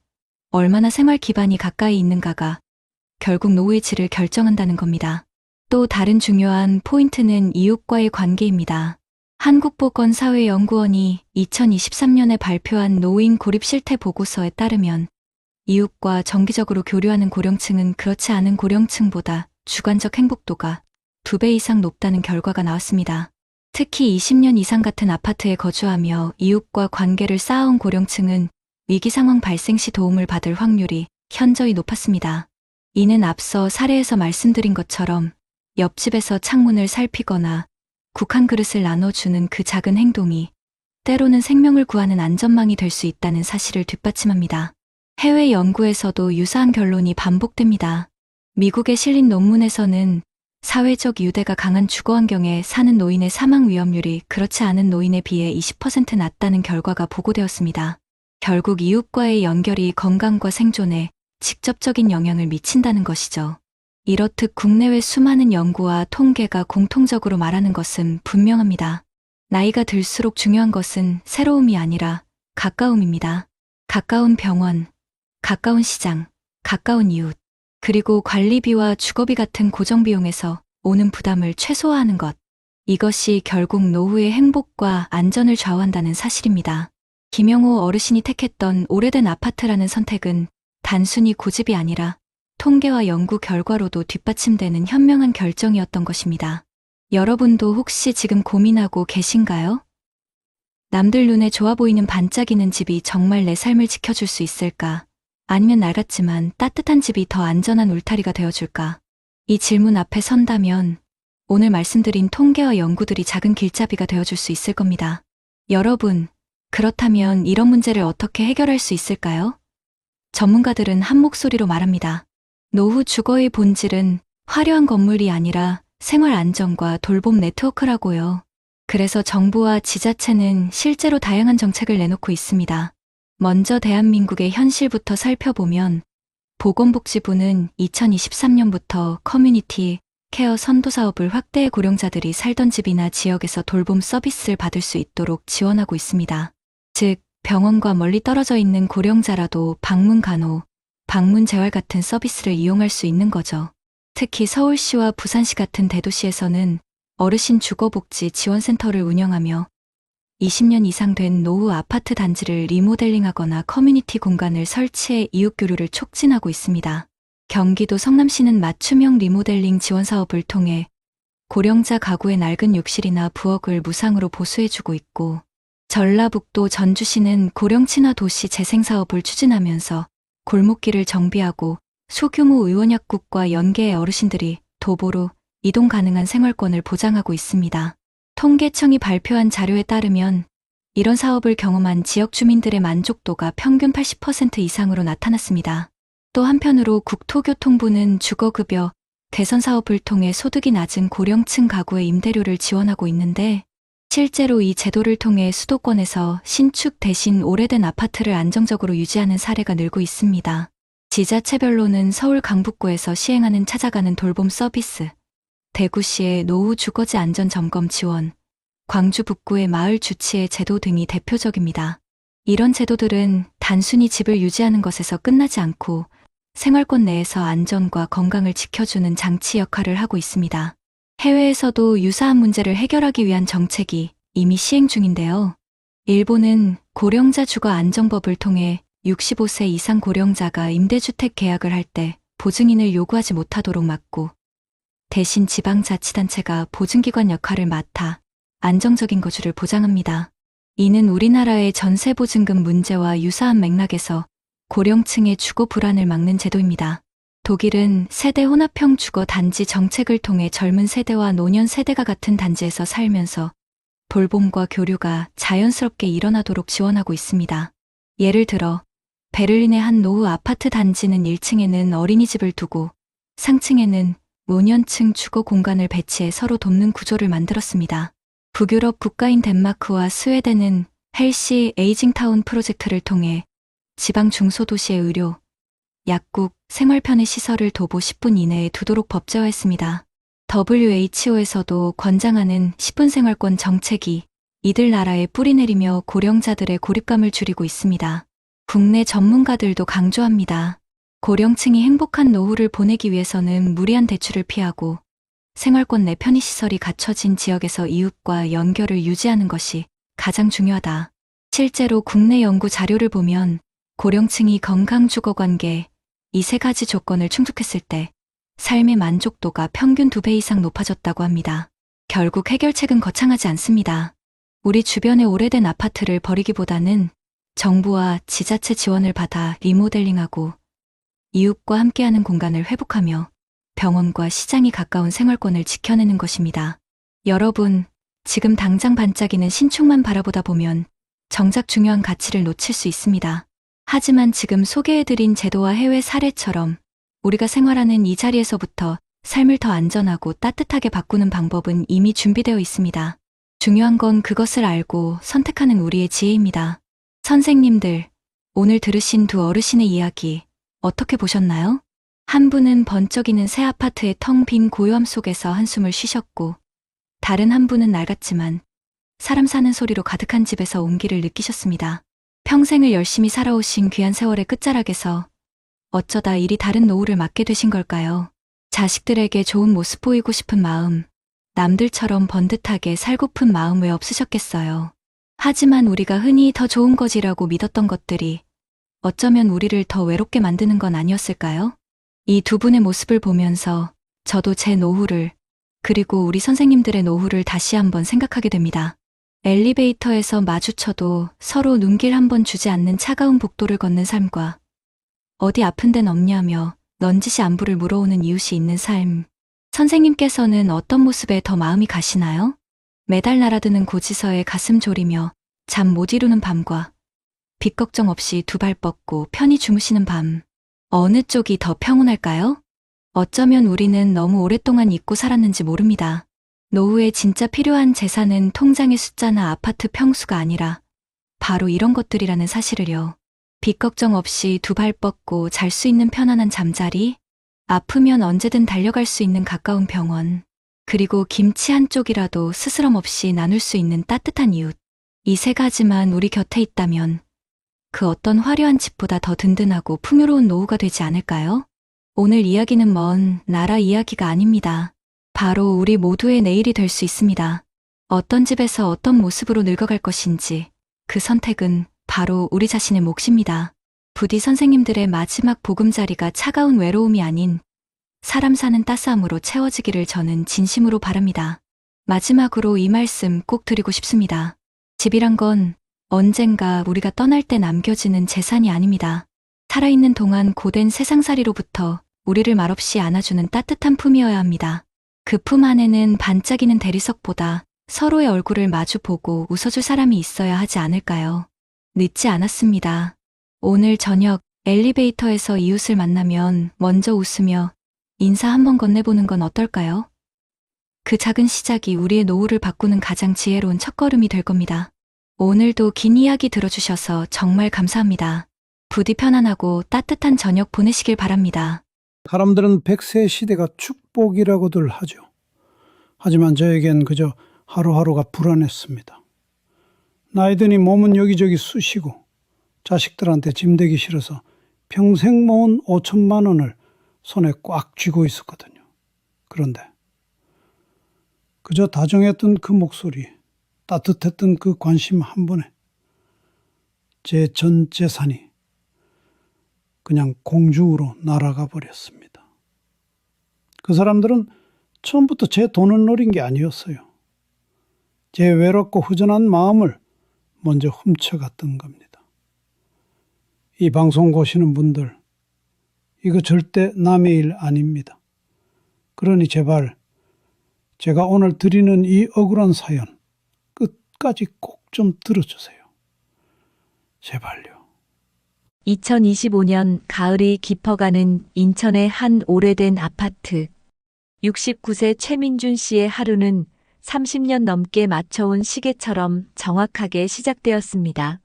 얼마나 생활 기반이 가까이 있는가가 결국 노후의 질을 결정한다는 겁니다. 또 다른 중요한 포인트는 이웃과의 관계입니다. 한국보건사회연구원이 2023년에 발표한 노인 고립 실태 보고서에 따르면 이웃과 정기적으로 교류하는 고령층은 그렇지 않은 고령층보다 주관적 행복도가 2배 이상 높다는 결과가 나왔습니다. 특히 20년 이상 같은 아파트에 거주하며 이웃과 관계를 쌓아온 고령층은 위기 상황 발생 시 도움을 받을 확률이 현저히 높았습니다. 이는 앞서 사례에서 말씀드린 것처럼 옆집에서 창문을 살피거나 국한 그릇을 나눠주는 그 작은 행동이 때로는 생명을 구하는 안전망이 될 수 있다는 사실을 뒷받침합니다. 해외 연구에서도 유사한 결론이 반복됩니다. 미국에 실린 논문에서는 사회적 유대가 강한 주거환경에 사는 노인의 사망 위험률이 그렇지 않은 노인에 비해 20% 낮다는 결과가 보고되었습니다. 결국 이웃과의 연결이 건강과 생존에 직접적인 영향을 미친다는 것이죠. 이렇듯 국내외 수많은 연구와 통계가 공통적으로 말하는 것은 분명합니다. 나이가 들수록 중요한 것은 새로움이 아니라 가까움입니다. 가까운 병원, 가까운 시장, 가까운 이웃, 그리고 관리비와 주거비 같은 고정비용에서 오는 부담을 최소화하는 것. 이것이 결국 노후의 행복과 안전을 좌우한다는 사실입니다. 김영호 어르신이 택했던 오래된 아파트라는 선택은 단순히 고집이 아니라 통계와 연구 결과로도 뒷받침되는 현명한 결정이었던 것입니다. 여러분도 혹시 지금 고민하고 계신가요? 남들 눈에 좋아 보이는 반짝이는 집이 정말 내 삶을 지켜줄 수 있을까? 아니면 낡았지만 따뜻한 집이 더 안전한 울타리가 되어줄까? 이 질문 앞에 선다면 오늘 말씀드린 통계와 연구들이 작은 길잡이가 되어줄 수 있을 겁니다. 여러분, 그렇다면 이런 문제를 어떻게 해결할 수 있을까요? 전문가들은 한 목소리로 말합니다. 노후 주거의 본질은 화려한 건물이 아니라 생활 안정과 돌봄 네트워크라고요. 그래서 정부와 지자체는 실제로 다양한 정책을 내놓고 있습니다. 먼저 대한민국의 현실부터 살펴보면 보건복지부는 2023년부터 커뮤니티 케어 선도 사업을 확대해 고령자들이 살던 집이나 지역에서 돌봄 서비스를 받을 수 있도록 지원하고 있습니다. 즉, 병원과 멀리 떨어져 있는 고령자라도 방문 간호, 방문 재활 같은 서비스를 이용할 수 있는 거죠. 특히 서울시와 부산시 같은 대도시에서는 어르신 주거복지 지원센터를 운영하며 20년 이상 된 노후 아파트 단지를 리모델링하거나 커뮤니티 공간을 설치해 이웃교류를 촉진하고 있습니다. 경기도 성남시는 맞춤형 리모델링 지원 사업을 통해 고령자 가구의 낡은 욕실이나 부엌을 무상으로 보수해주고 있고, 전라북도 전주시는 고령 친화 도시 재생 사업을 추진하면서 골목길을 정비하고 소규모 의원약국과 연계해 어르신들이 도보로 이동 가능한 생활권을 보장하고 있습니다. 통계청이 발표한 자료에 따르면 이런 사업을 경험한 지역 주민들의 만족도가 평균 80% 이상으로 나타났습니다. 또 한편으로 국토교통부는 주거급여 개선 사업을 통해 소득이 낮은 고령층 가구의 임대료를 지원하고 있는데, 실제로 이 제도를 통해 수도권에서 신축 대신 오래된 아파트를 안정적으로 유지하는 사례가 늘고 있습니다. 지자체별로는 서울 강북구에서 시행하는 찾아가는 돌봄 서비스, 대구시의 노후 주거지 안전 점검 지원, 광주 북구의 마을 주치의 제도 등이 대표적입니다. 이런 제도들은 단순히 집을 유지하는 것에서 끝나지 않고 생활권 내에서 안전과 건강을 지켜주는 장치 역할을 하고 있습니다. 해외에서도 유사한 문제를 해결하기 위한 정책이 이미 시행 중인데요. 일본은 고령자 주거 안정법을 통해 65세 이상 고령자가 임대주택 계약을 할 때 보증인을 요구하지 못하도록 막고, 대신 지방자치단체가 보증기관 역할을 맡아 안정적인 거주를 보장합니다. 이는 우리나라의 전세보증금 문제와 유사한 맥락에서 고령층의 주거 불안을 막는 제도입니다. 독일은 세대 혼합형 주거 단지 정책을 통해 젊은 세대와 노년 세대가 같은 단지에서 살면서 돌봄과 교류가 자연스럽게 일어나도록 지원하고 있습니다. 예를 들어 베를린의 한 노후 아파트 단지는 1층에는 어린이집을 두고 상층에는 노년층 주거 공간을 배치해 서로 돕는 구조를 만들었습니다. 북유럽 국가인 덴마크와 스웨덴은 헬시 에이징타운 프로젝트를 통해 지방 중소도시의 의료, 약국, 생활편의 시설을 도보 10분 이내에 두도록 법제화했습니다. WHO에서도 권장하는 10분 생활권 정책이 이들 나라에 뿌리내리며 고령자들의 고립감을 줄이고 있습니다. 국내 전문가들도 강조합니다. 고령층이 행복한 노후를 보내기 위해서는 무리한 대출을 피하고 생활권 내 편의시설이 갖춰진 지역에서 이웃과 연결을 유지하는 것이 가장 중요하다. 실제로 국내 연구 자료를 보면 고령층이 건강 주거 관계 이 세 가지 조건을 충족했을 때 삶의 만족도가 평균 2배 이상 높아졌다고 합니다. 결국 해결책은 거창하지 않습니다. 우리 주변의 오래된 아파트를 버리기보다는 정부와 지자체 지원을 받아 리모델링하고 이웃과 함께하는 공간을 회복하며 병원과 시장이 가까운 생활권을 지켜내는 것입니다. 여러분, 지금 당장 반짝이는 신축만 바라보다 보면 정작 중요한 가치를 놓칠 수 있습니다. 하지만 지금 소개해드린 제도와 해외 사례처럼 우리가 생활하는 이 자리에서부터 삶을 더 안전하고 따뜻하게 바꾸는 방법은 이미 준비되어 있습니다. 중요한 건 그것을 알고 선택하는 우리의 지혜입니다. 선생님들, 오늘 들으신 두 어르신의 이야기 어떻게 보셨나요? 한 분은 번쩍이는 새 아파트의 텅 빈 고요함 속에서 한숨을 쉬셨고, 다른 한 분은 낡았지만 사람 사는 소리로 가득한 집에서 온기를 느끼셨습니다. 평생을 열심히 살아오신 귀한 세월의 끝자락에서 어쩌다 이리 다른 노후를 맞게 되신 걸까요? 자식들에게 좋은 모습 보이고 싶은 마음, 남들처럼 번듯하게 살고픈 마음 왜 없으셨겠어요? 하지만 우리가 흔히 더 좋은 거지라고 믿었던 것들이 어쩌면 우리를 더 외롭게 만드는 건 아니었을까요? 이 두 분의 모습을 보면서 저도 제 노후를, 그리고 우리 선생님들의 노후를 다시 한번 생각하게 됩니다. 엘리베이터에서 마주쳐도 서로 눈길 한번 주지 않는 차가운 복도를 걷는 삶과 어디 아픈 데는 없냐며 넌지시 안부를 물어오는 이웃이 있는 삶. 선생님께서는 어떤 모습에 더 마음이 가시나요? 매달 날아드는 고지서에 가슴 졸이며 잠 못 이루는 밤과 빚 걱정 없이 두 발 뻗고 편히 주무시는 밤. 어느 쪽이 더 평온할까요? 어쩌면 우리는 너무 오랫동안 잊고 살았는지 모릅니다. 노후에 진짜 필요한 재산은 통장의 숫자나 아파트 평수가 아니라 바로 이런 것들이라는 사실을요. 빚 걱정 없이 두 발 뻗고 잘 수 있는 편안한 잠자리, 아프면 언제든 달려갈 수 있는 가까운 병원, 그리고 김치 한 쪽이라도 스스럼 없이 나눌 수 있는 따뜻한 이웃. 이 세 가지만 우리 곁에 있다면 그 어떤 화려한 집보다 더 든든하고 풍요로운 노후가 되지 않을까요? 오늘 이야기는 먼 나라 이야기가 아닙니다. 바로 우리 모두의 내일이 될 수 있습니다. 어떤 집에서 어떤 모습으로 늙어갈 것인지 그 선택은 바로 우리 자신의 몫입니다. 부디 선생님들의 마지막 보금자리가 차가운 외로움이 아닌 사람 사는 따스함으로 채워지기를 저는 진심으로 바랍니다. 마지막으로 이 말씀 꼭 드리고 싶습니다. 집이란 건 언젠가 우리가 떠날 때 남겨지는 재산이 아닙니다. 살아있는 동안 고된 세상살이로부터 우리를 말없이 안아주는 따뜻한 품이어야 합니다. 그 품 안에는 반짝이는 대리석보다 서로의 얼굴을 마주보고 웃어줄 사람이 있어야 하지 않을까요? 늦지 않았습니다. 오늘 저녁 엘리베이터에서 이웃을 만나면 먼저 웃으며 인사 한번 건네보는 건 어떨까요? 그 작은 시작이 우리의 노후를 바꾸는 가장 지혜로운 첫걸음이 될 겁니다. 오늘도 긴 이야기 들어주셔서 정말 감사합니다. 부디 편안하고 따뜻한 저녁 보내시길 바랍니다. 사람들은 100세 시대가 축복이라고들 하죠. 하지만 저에겐 그저 하루하루가 불안했습니다. 나이 드니 몸은 여기저기 쑤시고 자식들한테 짐되기 싫어서 평생 모은 5천만 원을 손에 꽉 쥐고 있었거든요. 그런데 그저 다정했던 그 목소리, 따뜻했던 그 관심 한 번에 제 전 재산이 그냥 공중으로 날아가 버렸습니다. 그 사람들은 처음부터 제 돈을 노린 게 아니었어요. 제 외롭고 허전한 마음을 먼저 훔쳐갔던 겁니다. 이 방송 보시는 분들, 이거 절대 남의 일 아닙니다. 그러니 제발 제가 오늘 드리는 이 억울한 사연 끝까지 꼭 좀 들어주세요. 제발요. 2025년 가을이 깊어가는 인천의 한 오래된 아파트. 69세 최민준 씨의 하루는 30년 넘게 맞춰온 시계처럼 정확하게 시작되었습니다.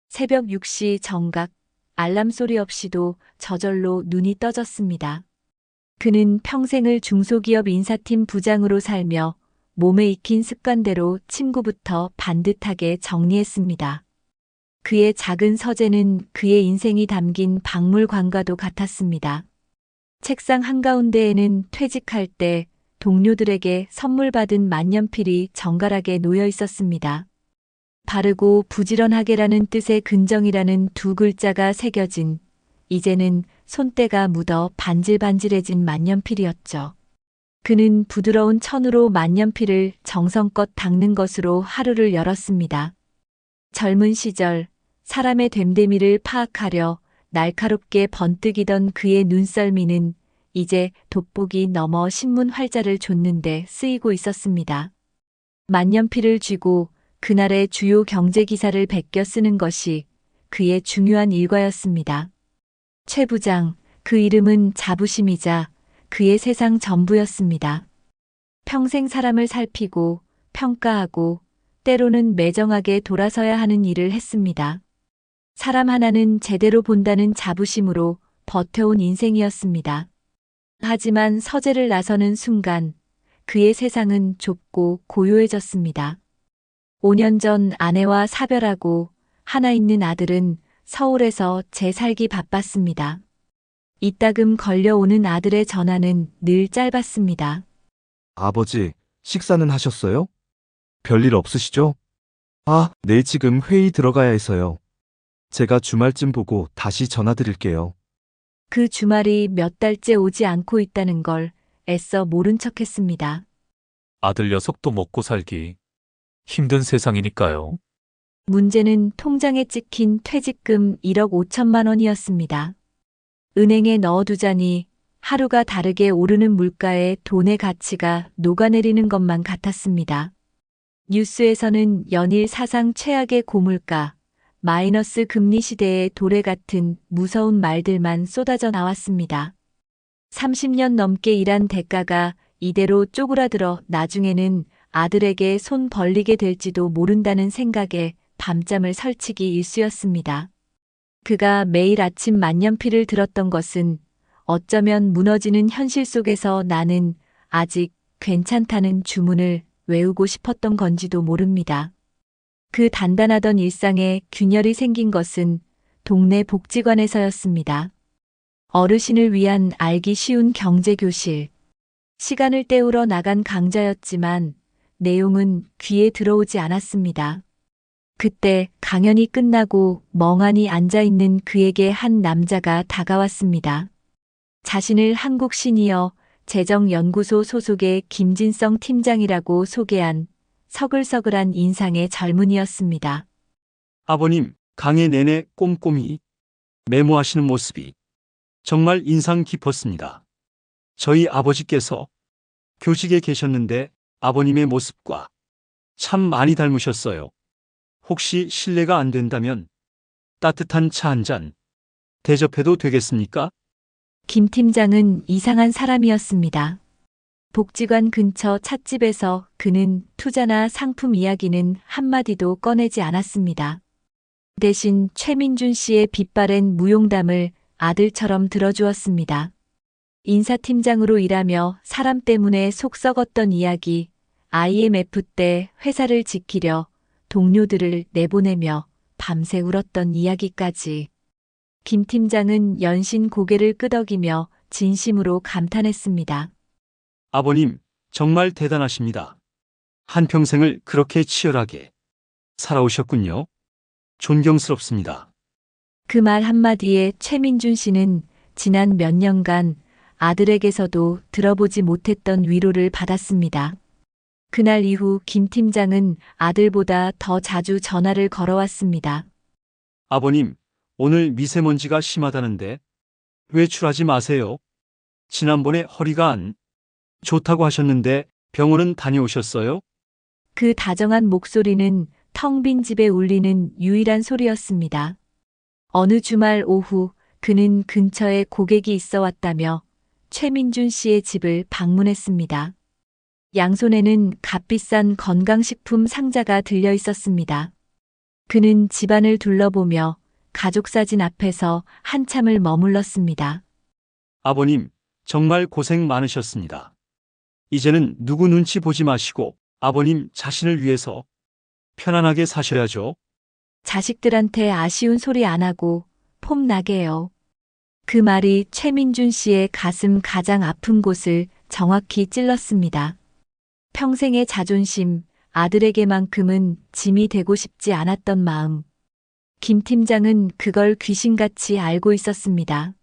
새벽 6시 정각, 알람 소리 없이도 저절로 눈이 떠졌습니다. 그는 평생을 중소기업 인사팀 부장으로 살며 몸에 익힌 습관대로 침구부터 반듯하게 정리했습니다. 그의 작은 서재는 그의 인생이 담긴 박물관과도 같았습니다. 책상 한가운데에는 퇴직할 때 동료들에게 선물 받은 만년필이 정갈하게 놓여 있었습니다. 바르고 부지런하게라는 뜻의 근정이라는 두 글자가 새겨진, 이제는 손때가 묻어 반질반질해진 만년필이었죠. 그는 부드러운 천으로 만년필을 정성껏 닦는 것으로 하루를 열었습니다. 젊은 시절 사람의 됨됨이를 파악하려 날카롭게 번뜩이던 그의 눈썰미는 이제 돋보기 넘어 신문 활자를 좇는데 쓰이고 있었습니다. 만년필을 쥐고 그날의 주요 경제 기사를 베껴 쓰는 것이 그의 중요한 일과였습니다. 최 부장, 그 이름은 자부심이자 그의 세상 전부였습니다. 평생 사람을 살피고 평가하고 때로는 매정하게 돌아서야 하는 일을 했습니다. 사람 하나는 제대로 본다는 자부심으로 버텨온 인생이었습니다. 하지만 서재를 나서는 순간 그의 세상은 좁고 고요해졌습니다. 5년 전 아내와 사별하고 하나 있는 아들은 서울에서 재살기 바빴습니다. 이따금 걸려오는 아들의 전화는 늘 짧았습니다. 아버지, 식사는 하셨어요? 별일 없으시죠? 아, 네, 지금 회의 들어가야 해서요. 제가 주말쯤 보고 다시 전화드릴게요. 그 주말이 몇 달째 오지 않고 있다는 걸 애써 모른 척했습니다. 아들 녀석도 먹고 살기 힘든 세상이니까요. 문제는 통장에 찍힌 퇴직금 1억 5천만 원이었습니다. 은행에 넣어두자니 하루가 다르게 오르는 물가에 돈의 가치가 녹아내리는 것만 같았습니다. 뉴스에서는 연일 사상 최악의 고물가, 마이너스 금리 시대의 도래 같은 무서운 말들만 쏟아져 나왔습니다. 30년 넘게 일한 대가가 이대로 쪼그라들어 나중에는 아들에게 손 벌리게 될지도 모른다는 생각에 밤잠을 설치기 일쑤였습니다. 그가 매일 아침 만년필을 들었던 것은 어쩌면 무너지는 현실 속에서 나는 아직 괜찮다는 주문을 외우고 싶었던 건지도 모릅니다. 그 단단하던 일상에 균열이 생긴 것은 동네 복지관에서였습니다. 어르신을 위한 알기 쉬운 경제교실. 시간을 때우러 나간 강좌였지만 내용은 귀에 들어오지 않았습니다. 그때 강연이 끝나고 멍하니 앉아있는 그에게 한 남자가 다가왔습니다. 자신을 한국 시니어 재정연구소 소속의 김진성 팀장이라고 소개한 서글서글한 인상의 젊은이였습니다. 아버님, 강의 내내 꼼꼼히 메모하시는 모습이 정말 인상 깊었습니다. 저희 아버지께서 교직에 계셨는데 아버님의 모습과 참 많이 닮으셨어요. 혹시 실례가 안 된다면 따뜻한 차 한 잔 대접해도 되겠습니까? 김 팀장은 이상한 사람이었습니다. 복지관 근처 찻집에서 그는 투자나 상품 이야기는 한마디도 꺼내지 않았습니다. 대신 최민준 씨의 빛바랜 무용담을 아들처럼 들어주었습니다. 인사팀장으로 일하며 사람 때문에 속 썩었던 이야기, IMF 때 회사를 지키려 동료들을 내보내며 밤새 울었던 이야기까지. 김 팀장은 연신 고개를 끄덕이며 진심으로 감탄했습니다. 아버님, 정말 대단하십니다. 한평생을 그렇게 치열하게 살아오셨군요. 존경스럽습니다. 그 말 한마디에 최민준 씨는 지난 몇 년간 아들에게서도 들어보지 못했던 위로를 받았습니다. 그날 이후 김 팀장은 아들보다 더 자주 전화를 걸어왔습니다. 아버님, 오늘 미세먼지가 심하다는데 외출하지 마세요. 지난번에 허리가 안 좋다고 하셨는데 병원은 다녀오셨어요? 그 다정한 목소리는 텅 빈 집에 울리는 유일한 소리였습니다. 어느 주말 오후 그는 근처에 고객이 있어 왔다며 최민준 씨의 집을 방문했습니다. 양손에는 값비싼 건강식품 상자가 들려 있었습니다. 그는 집안을 둘러보며 가족사진 앞에서 한참을 머물렀습니다. 아버님, 정말 고생 많으셨습니다. 이제는 누구 눈치 보지 마시고 아버님 자신을 위해서 편안하게 사셔야죠. 자식들한테 아쉬운 소리 안 하고 폼 나게요. 그 말이 최민준 씨의 가슴 가장 아픈 곳을 정확히 찔렀습니다. 평생의 자존심, 아들에게만큼은 짐이 되고 싶지 않았던 마음. 김 팀장은 그걸 귀신같이 알고 있었습니다.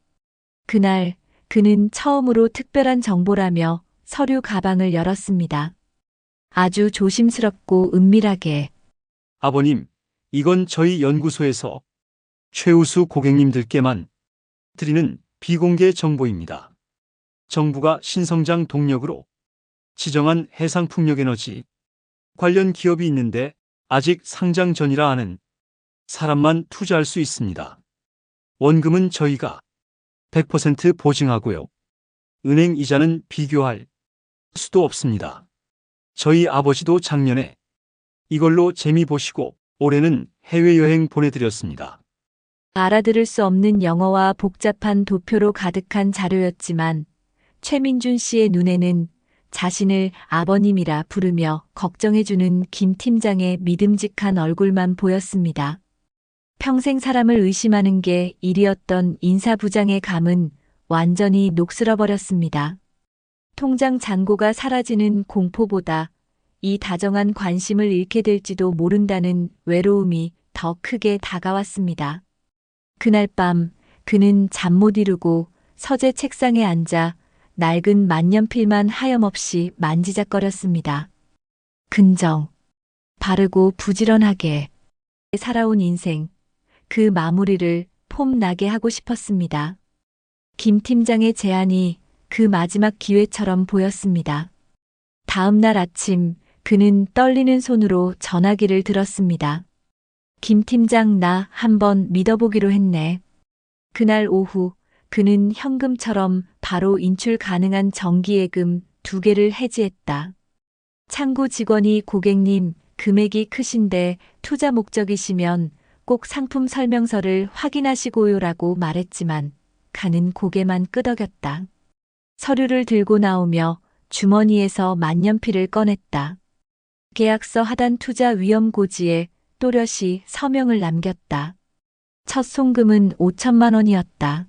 그날 그는 처음으로 특별한 정보라며 서류 가방을 열었습니다. 아주 조심스럽고 은밀하게. 아버님, 이건 저희 연구소에서 최우수 고객님들께만 드리는 비공개 정보입니다. 정부가 신성장 동력으로 지정한 해상풍력에너지 관련 기업이 있는데 아직 상장 전이라 하는 사람만 투자할 수 있습니다. 원금은 저희가 100% 보증하고요. 은행 이자는 비교할 수도 없습니다. 저희 아버지도 작년에 이걸로 재미 보시고 올해는 해외여행 보내드렸습니다. 알아들을 수 없는 영어와 복잡한 도표로 가득한 자료였지만 최민준 씨의 눈에는 자신을 아버님이라 부르며 걱정해주는 김 팀장의 믿음직한 얼굴만 보였습니다. 평생 사람을 의심하는 게 일이었던 인사부장의 감은 완전히 녹슬어버렸습니다. 통장 잔고가 사라지는 공포보다 이 다정한 관심을 잃게 될지도 모른다는 외로움이 더 크게 다가왔습니다. 그날 밤 그는 잠 못 이루고 서재 책상에 앉아 낡은 만년필만 하염없이 만지작거렸습니다. 근정, 바르고 부지런하게 살아온 인생, 그 마무리를 폼나게 하고 싶었습니다. 김 팀장의 제안이 그 마지막 기회처럼 보였습니다. 다음 날 아침 그는 떨리는 손으로 전화기를 들었습니다. 김 팀장, 나 한번 믿어보기로 했네. 그날 오후 그는 현금처럼 바로 인출 가능한 정기예금 2개를 해지했다. 창구 직원이 고객님, 금액이 크신데 투자 목적이시면 꼭 상품 설명서를 확인하시고요라고 말했지만 가는 고개만 끄덕였다. 서류를 들고 나오며 주머니에서 만년필을 꺼냈다. 계약서 하단 투자 위험 고지에 또렷이 서명을 남겼다. 첫 송금은 5천만 원이었다.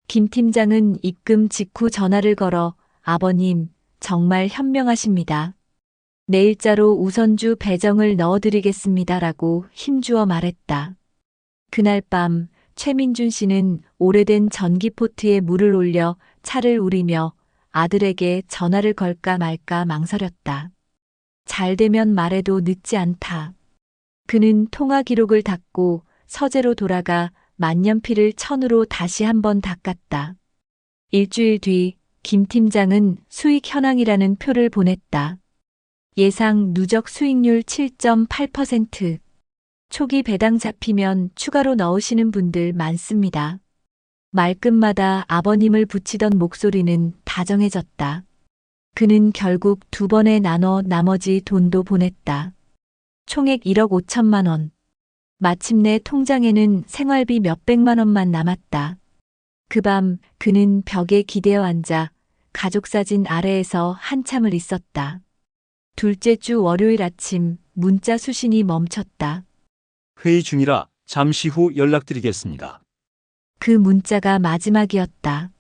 김 팀장은 입금 직후 전화를 걸어 아버님, 정말 현명하십니다. 내일자로 우선주 배정을 넣어드리겠습니다라고 힘주어 말했다. 그날 밤 최민준 씨는 오래된 전기포트에 물을 올려 차를 우리며 아들에게 전화를 걸까 말까 망설였다. 잘 되면 말해도 늦지 않다. 그는 통화 기록을 닫고 서재로 돌아가 만년필을 천으로 다시 한번 닦았다. 일주일 뒤 김 팀장은 수익 현황이라는 표를 보냈다. 예상 누적 수익률 7.8%. 초기 배당 잡히면 추가로 넣으시는 분들 많습니다. 말끝마다 아버님을 붙이던 목소리는 다정해졌다. 그는 결국 2번에 나눠 나머지 돈도 보냈다. 총액 1억 5천만 원. 마침내 통장에는 생활비 몇백만 원만 남았다. 그 밤 그는 벽에 기대어 앉아 가족사진 아래에서 한참을 있었다. 둘째 주 월요일 아침 문자 수신이 멈췄다. 회의 중이라 잠시 후 연락드리겠습니다. 그 문자가 마지막이었다.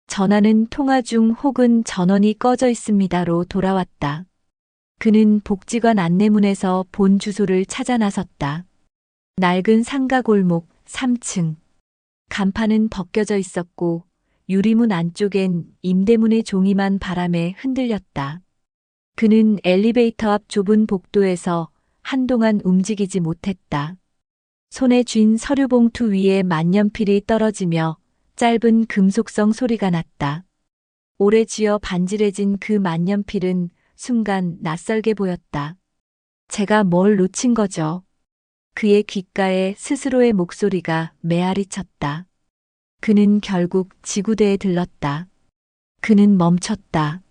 전화는 통화 중 혹은 전원이 꺼져 있습니다로 돌아왔다. 그는 복지관 안내문에서 본 주소를 찾아 나섰다. 낡은 상가 골목 3층. 간판은 벗겨져 있었고 유리문 안쪽엔 임대문의 종이만 바람에 흔들렸다. 그는 엘리베이터 앞 좁은 복도에서 한동안 움직이지 못했다. 손에 쥔 서류 봉투 위에 만년필이 떨어지며 짧은 금속성 소리가 났다. 오래 쥐어 반질해진 그 만년필은 순간 낯설게 보였다. 제가 뭘 놓친 거죠? 그의 귓가에 스스로의 목소리가 메아리 쳤다. 그는 결국 지구대에 들렀다. 그는 멈췄다.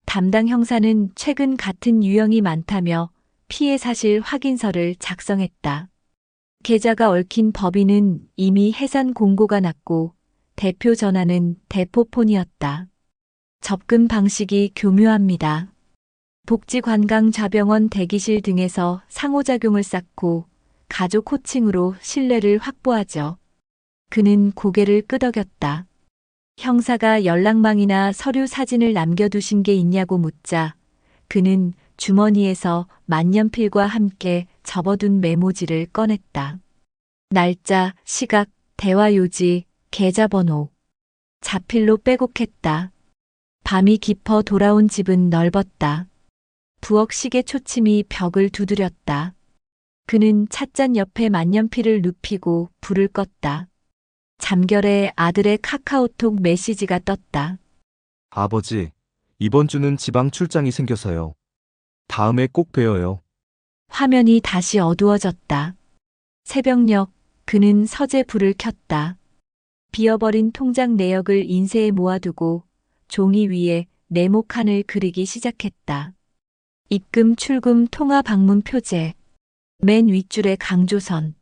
담당 형사는 최근 같은 유형이 많다며 피해 사실 확인서를 작성했다. 계좌가 얽힌 법인은 이미 해산 공고가 났고 대표 전화는 대포폰이었다. 접근 방식이 교묘합니다. 복지관광좌병원 대기실 등에서 상호작용을 쌓고 가족 호칭으로 신뢰를 확보하죠. 그는 고개를 끄덕였다. 형사가 연락망이나 서류 사진을 남겨두신 게 있냐고 묻자 그는 주머니에서 만년필과 함께 접어둔 메모지를 꺼냈다. 날짜, 시각, 대화 요지, 계좌번호. 자필로 빼곡했다. 밤이 깊어 돌아온 집은 넓었다. 부엌 시계 초침이 벽을 두드렸다. 그는 찻잔 옆에 만년필을 눕히고 불을 껐다. 잠결에 아들의 카카오톡 메시지가 떴다. 아버지, 이번 주는 지방 출장이 생겨서요. 다음에 꼭 봬요. 화면이 다시 어두워졌다. 새벽녘 그는 서재 불을 켰다. 비어버린 통장 내역을 인쇄해 모아두고 종이 위에 네모칸을 그리기 시작했다. 입금, 출금, 통화 방문 표제. 맨 윗줄에 강조선.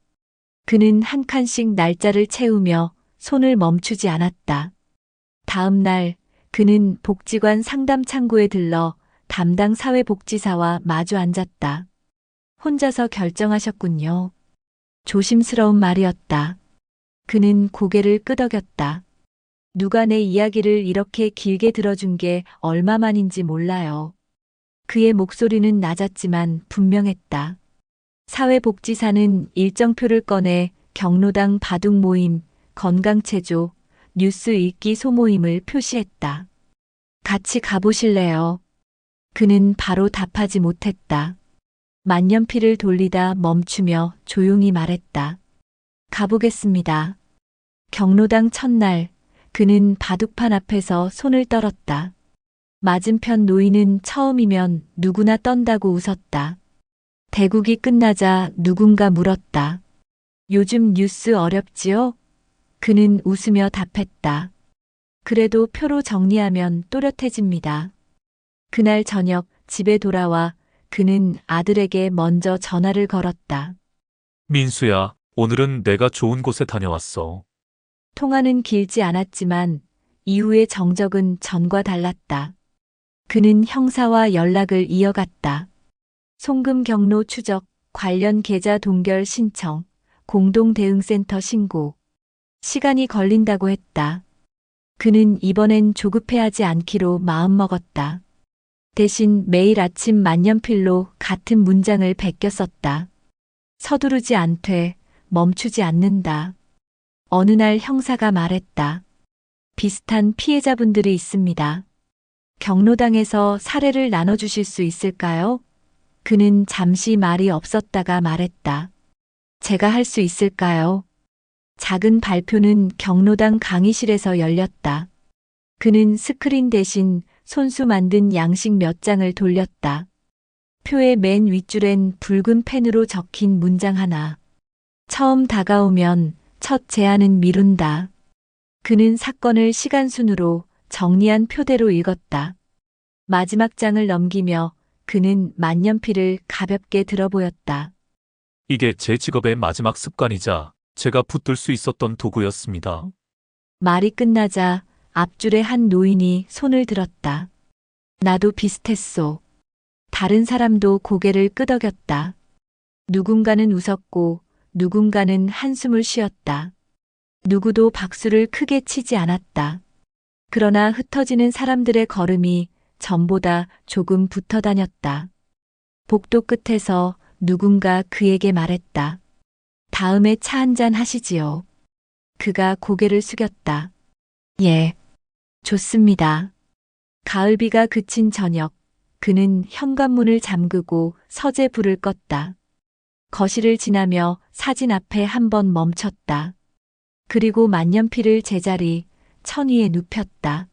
그는 한 칸씩 날짜를 채우며 손을 멈추지 않았다. 다음 날 그는 복지관 상담 창구에 들러 담당 사회복지사와 마주 앉았다. 혼자서 결정하셨군요. 조심스러운 말이었다. 그는 고개를 끄덕였다. 누가 내 이야기를 이렇게 길게 들어준 게 얼마만인지 몰라요. 그의 목소리는 낮았지만 분명했다. 사회복지사는 일정표를 꺼내 경로당 바둑 모임, 건강체조, 뉴스 읽기 소모임을 표시했다. 같이 가보실래요? 그는 바로 답하지 못했다. 만년필을 돌리다 멈추며 조용히 말했다. 가보겠습니다. 경로당 첫날 그는 바둑판 앞에서 손을 떨었다. 맞은편 노인은 처음이면 누구나 떤다고 웃었다. 대국이 끝나자 누군가 물었다. 요즘 뉴스 어렵지요? 그는 웃으며 답했다. 그래도 표로 정리하면 또렷해집니다. 그날 저녁 집에 돌아와 그는 아들에게 먼저 전화를 걸었다. 민수야, 오늘은 내가 좋은 곳에 다녀왔어. 통화는 길지 않았지만 이후의 정적은 전과 달랐다. 그는 형사와 연락을 이어갔다. 송금 경로 추적, 관련 계좌 동결 신청, 공동대응센터 신고. 시간이 걸린다고 했다. 그는 이번엔 조급해하지 않기로 마음먹었다. 대신 매일 아침 만년필로 같은 문장을 베껴 썼다. 서두르지 않되 멈추지 않는다. 어느 날 형사가 말했다. 비슷한 피해자분들이 있습니다. 경로당에서 사례를 나눠주실 수 있을까요? 그는 잠시 말이 없었다가 말했다. 제가 할 수 있을까요? 작은 발표는 경로당 강의실에서 열렸다. 그는 스크린 대신 손수 만든 양식 몇 장을 돌렸다. 표의 맨 윗줄엔 붉은 펜으로 적힌 문장 하나. 처음 다가오면 첫 제안은 미룬다. 그는 사건을 시간순으로 정리한 표대로 읽었다. 마지막 장을 넘기며 그는 만년필을 가볍게 들어보였다. 이게 제 직업의 마지막 습관이자 제가 붙들 수 있었던 도구였습니다. 말이 끝나자 앞줄에 한 노인이 손을 들었다. 나도 비슷했소. 다른 사람도 고개를 끄덕였다. 누군가는 웃었고 누군가는 한숨을 쉬었다. 누구도 박수를 크게 치지 않았다. 그러나 흩어지는 사람들의 걸음이 전보다 조금 붙어 다녔다. 복도 끝에서 누군가 그에게 말했다. 다음에 차 한잔 하시지요. 그가 고개를 숙였다. 예, 좋습니다. 가을비가 그친 저녁, 그는 현관문을 잠그고 서재 불을 껐다. 거실을 지나며 사진 앞에 한번 멈췄다. 그리고 만년필을 제자리 천 위에 눕혔다.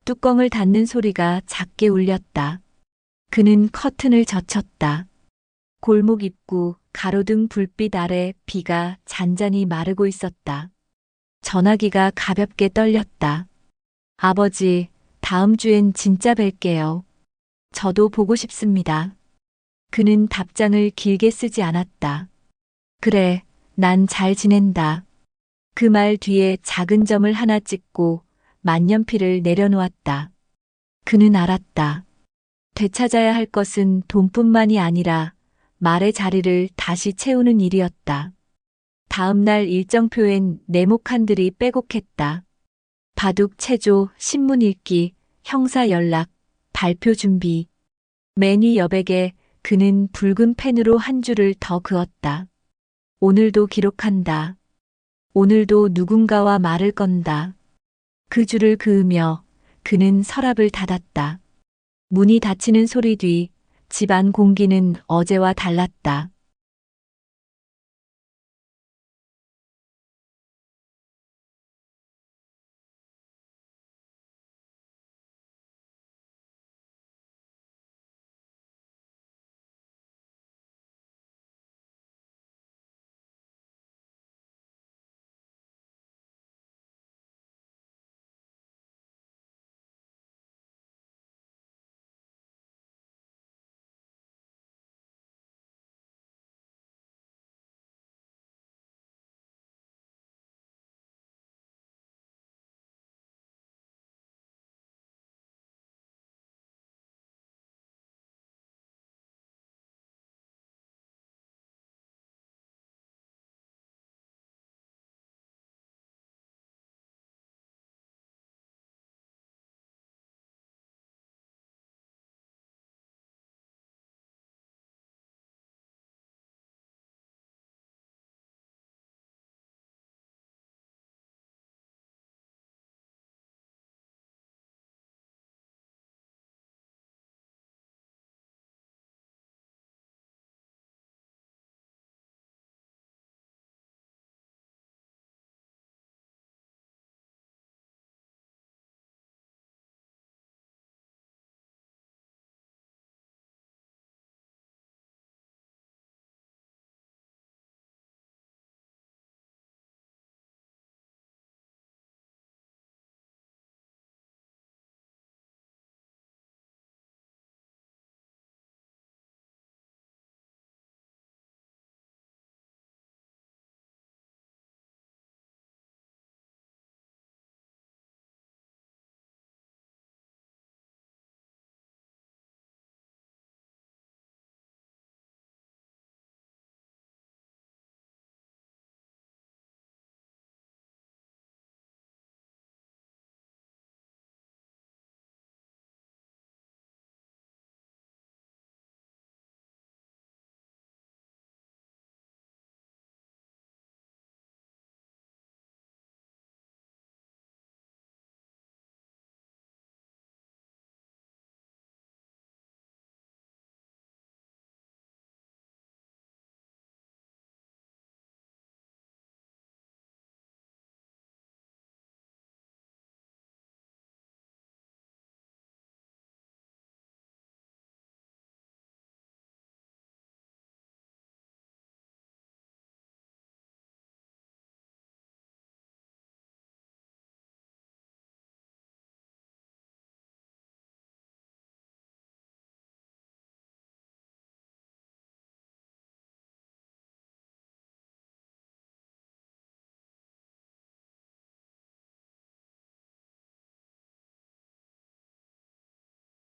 뚜껑을 닫는 소리가 작게 울렸다. 그는 커튼을 젖혔다. 골목 입구 가로등 불빛 아래 비가 잔잔히 마르고 있었다. 전화기가 가볍게 떨렸다. 아버지, 다음 주엔 진짜 뵐게요. 저도 보고 싶습니다. 그는 답장을 길게 쓰지 않았다. 그래, 난 잘 지낸다. 그 말 뒤에 작은 점을 하나 찍고 만년필을 내려놓았다. 그는 알았다. 되찾아야 할 것은 돈뿐만이 아니라 말의 자리를 다시 채우는 일이었다. 다음 날 일정표엔 네모칸들이 빼곡했다. 바둑 체조, 신문 읽기, 형사 연락, 발표 준비. 매니 여백에 그는 붉은 펜으로 한 줄을 더 그었다. 오늘도 기록한다. 오늘도 누군가와 말을 건다. 그 줄을 그으며 그는 서랍을 닫았다. 문이 닫히는 소리 뒤 집안 공기는 어제와 달랐다.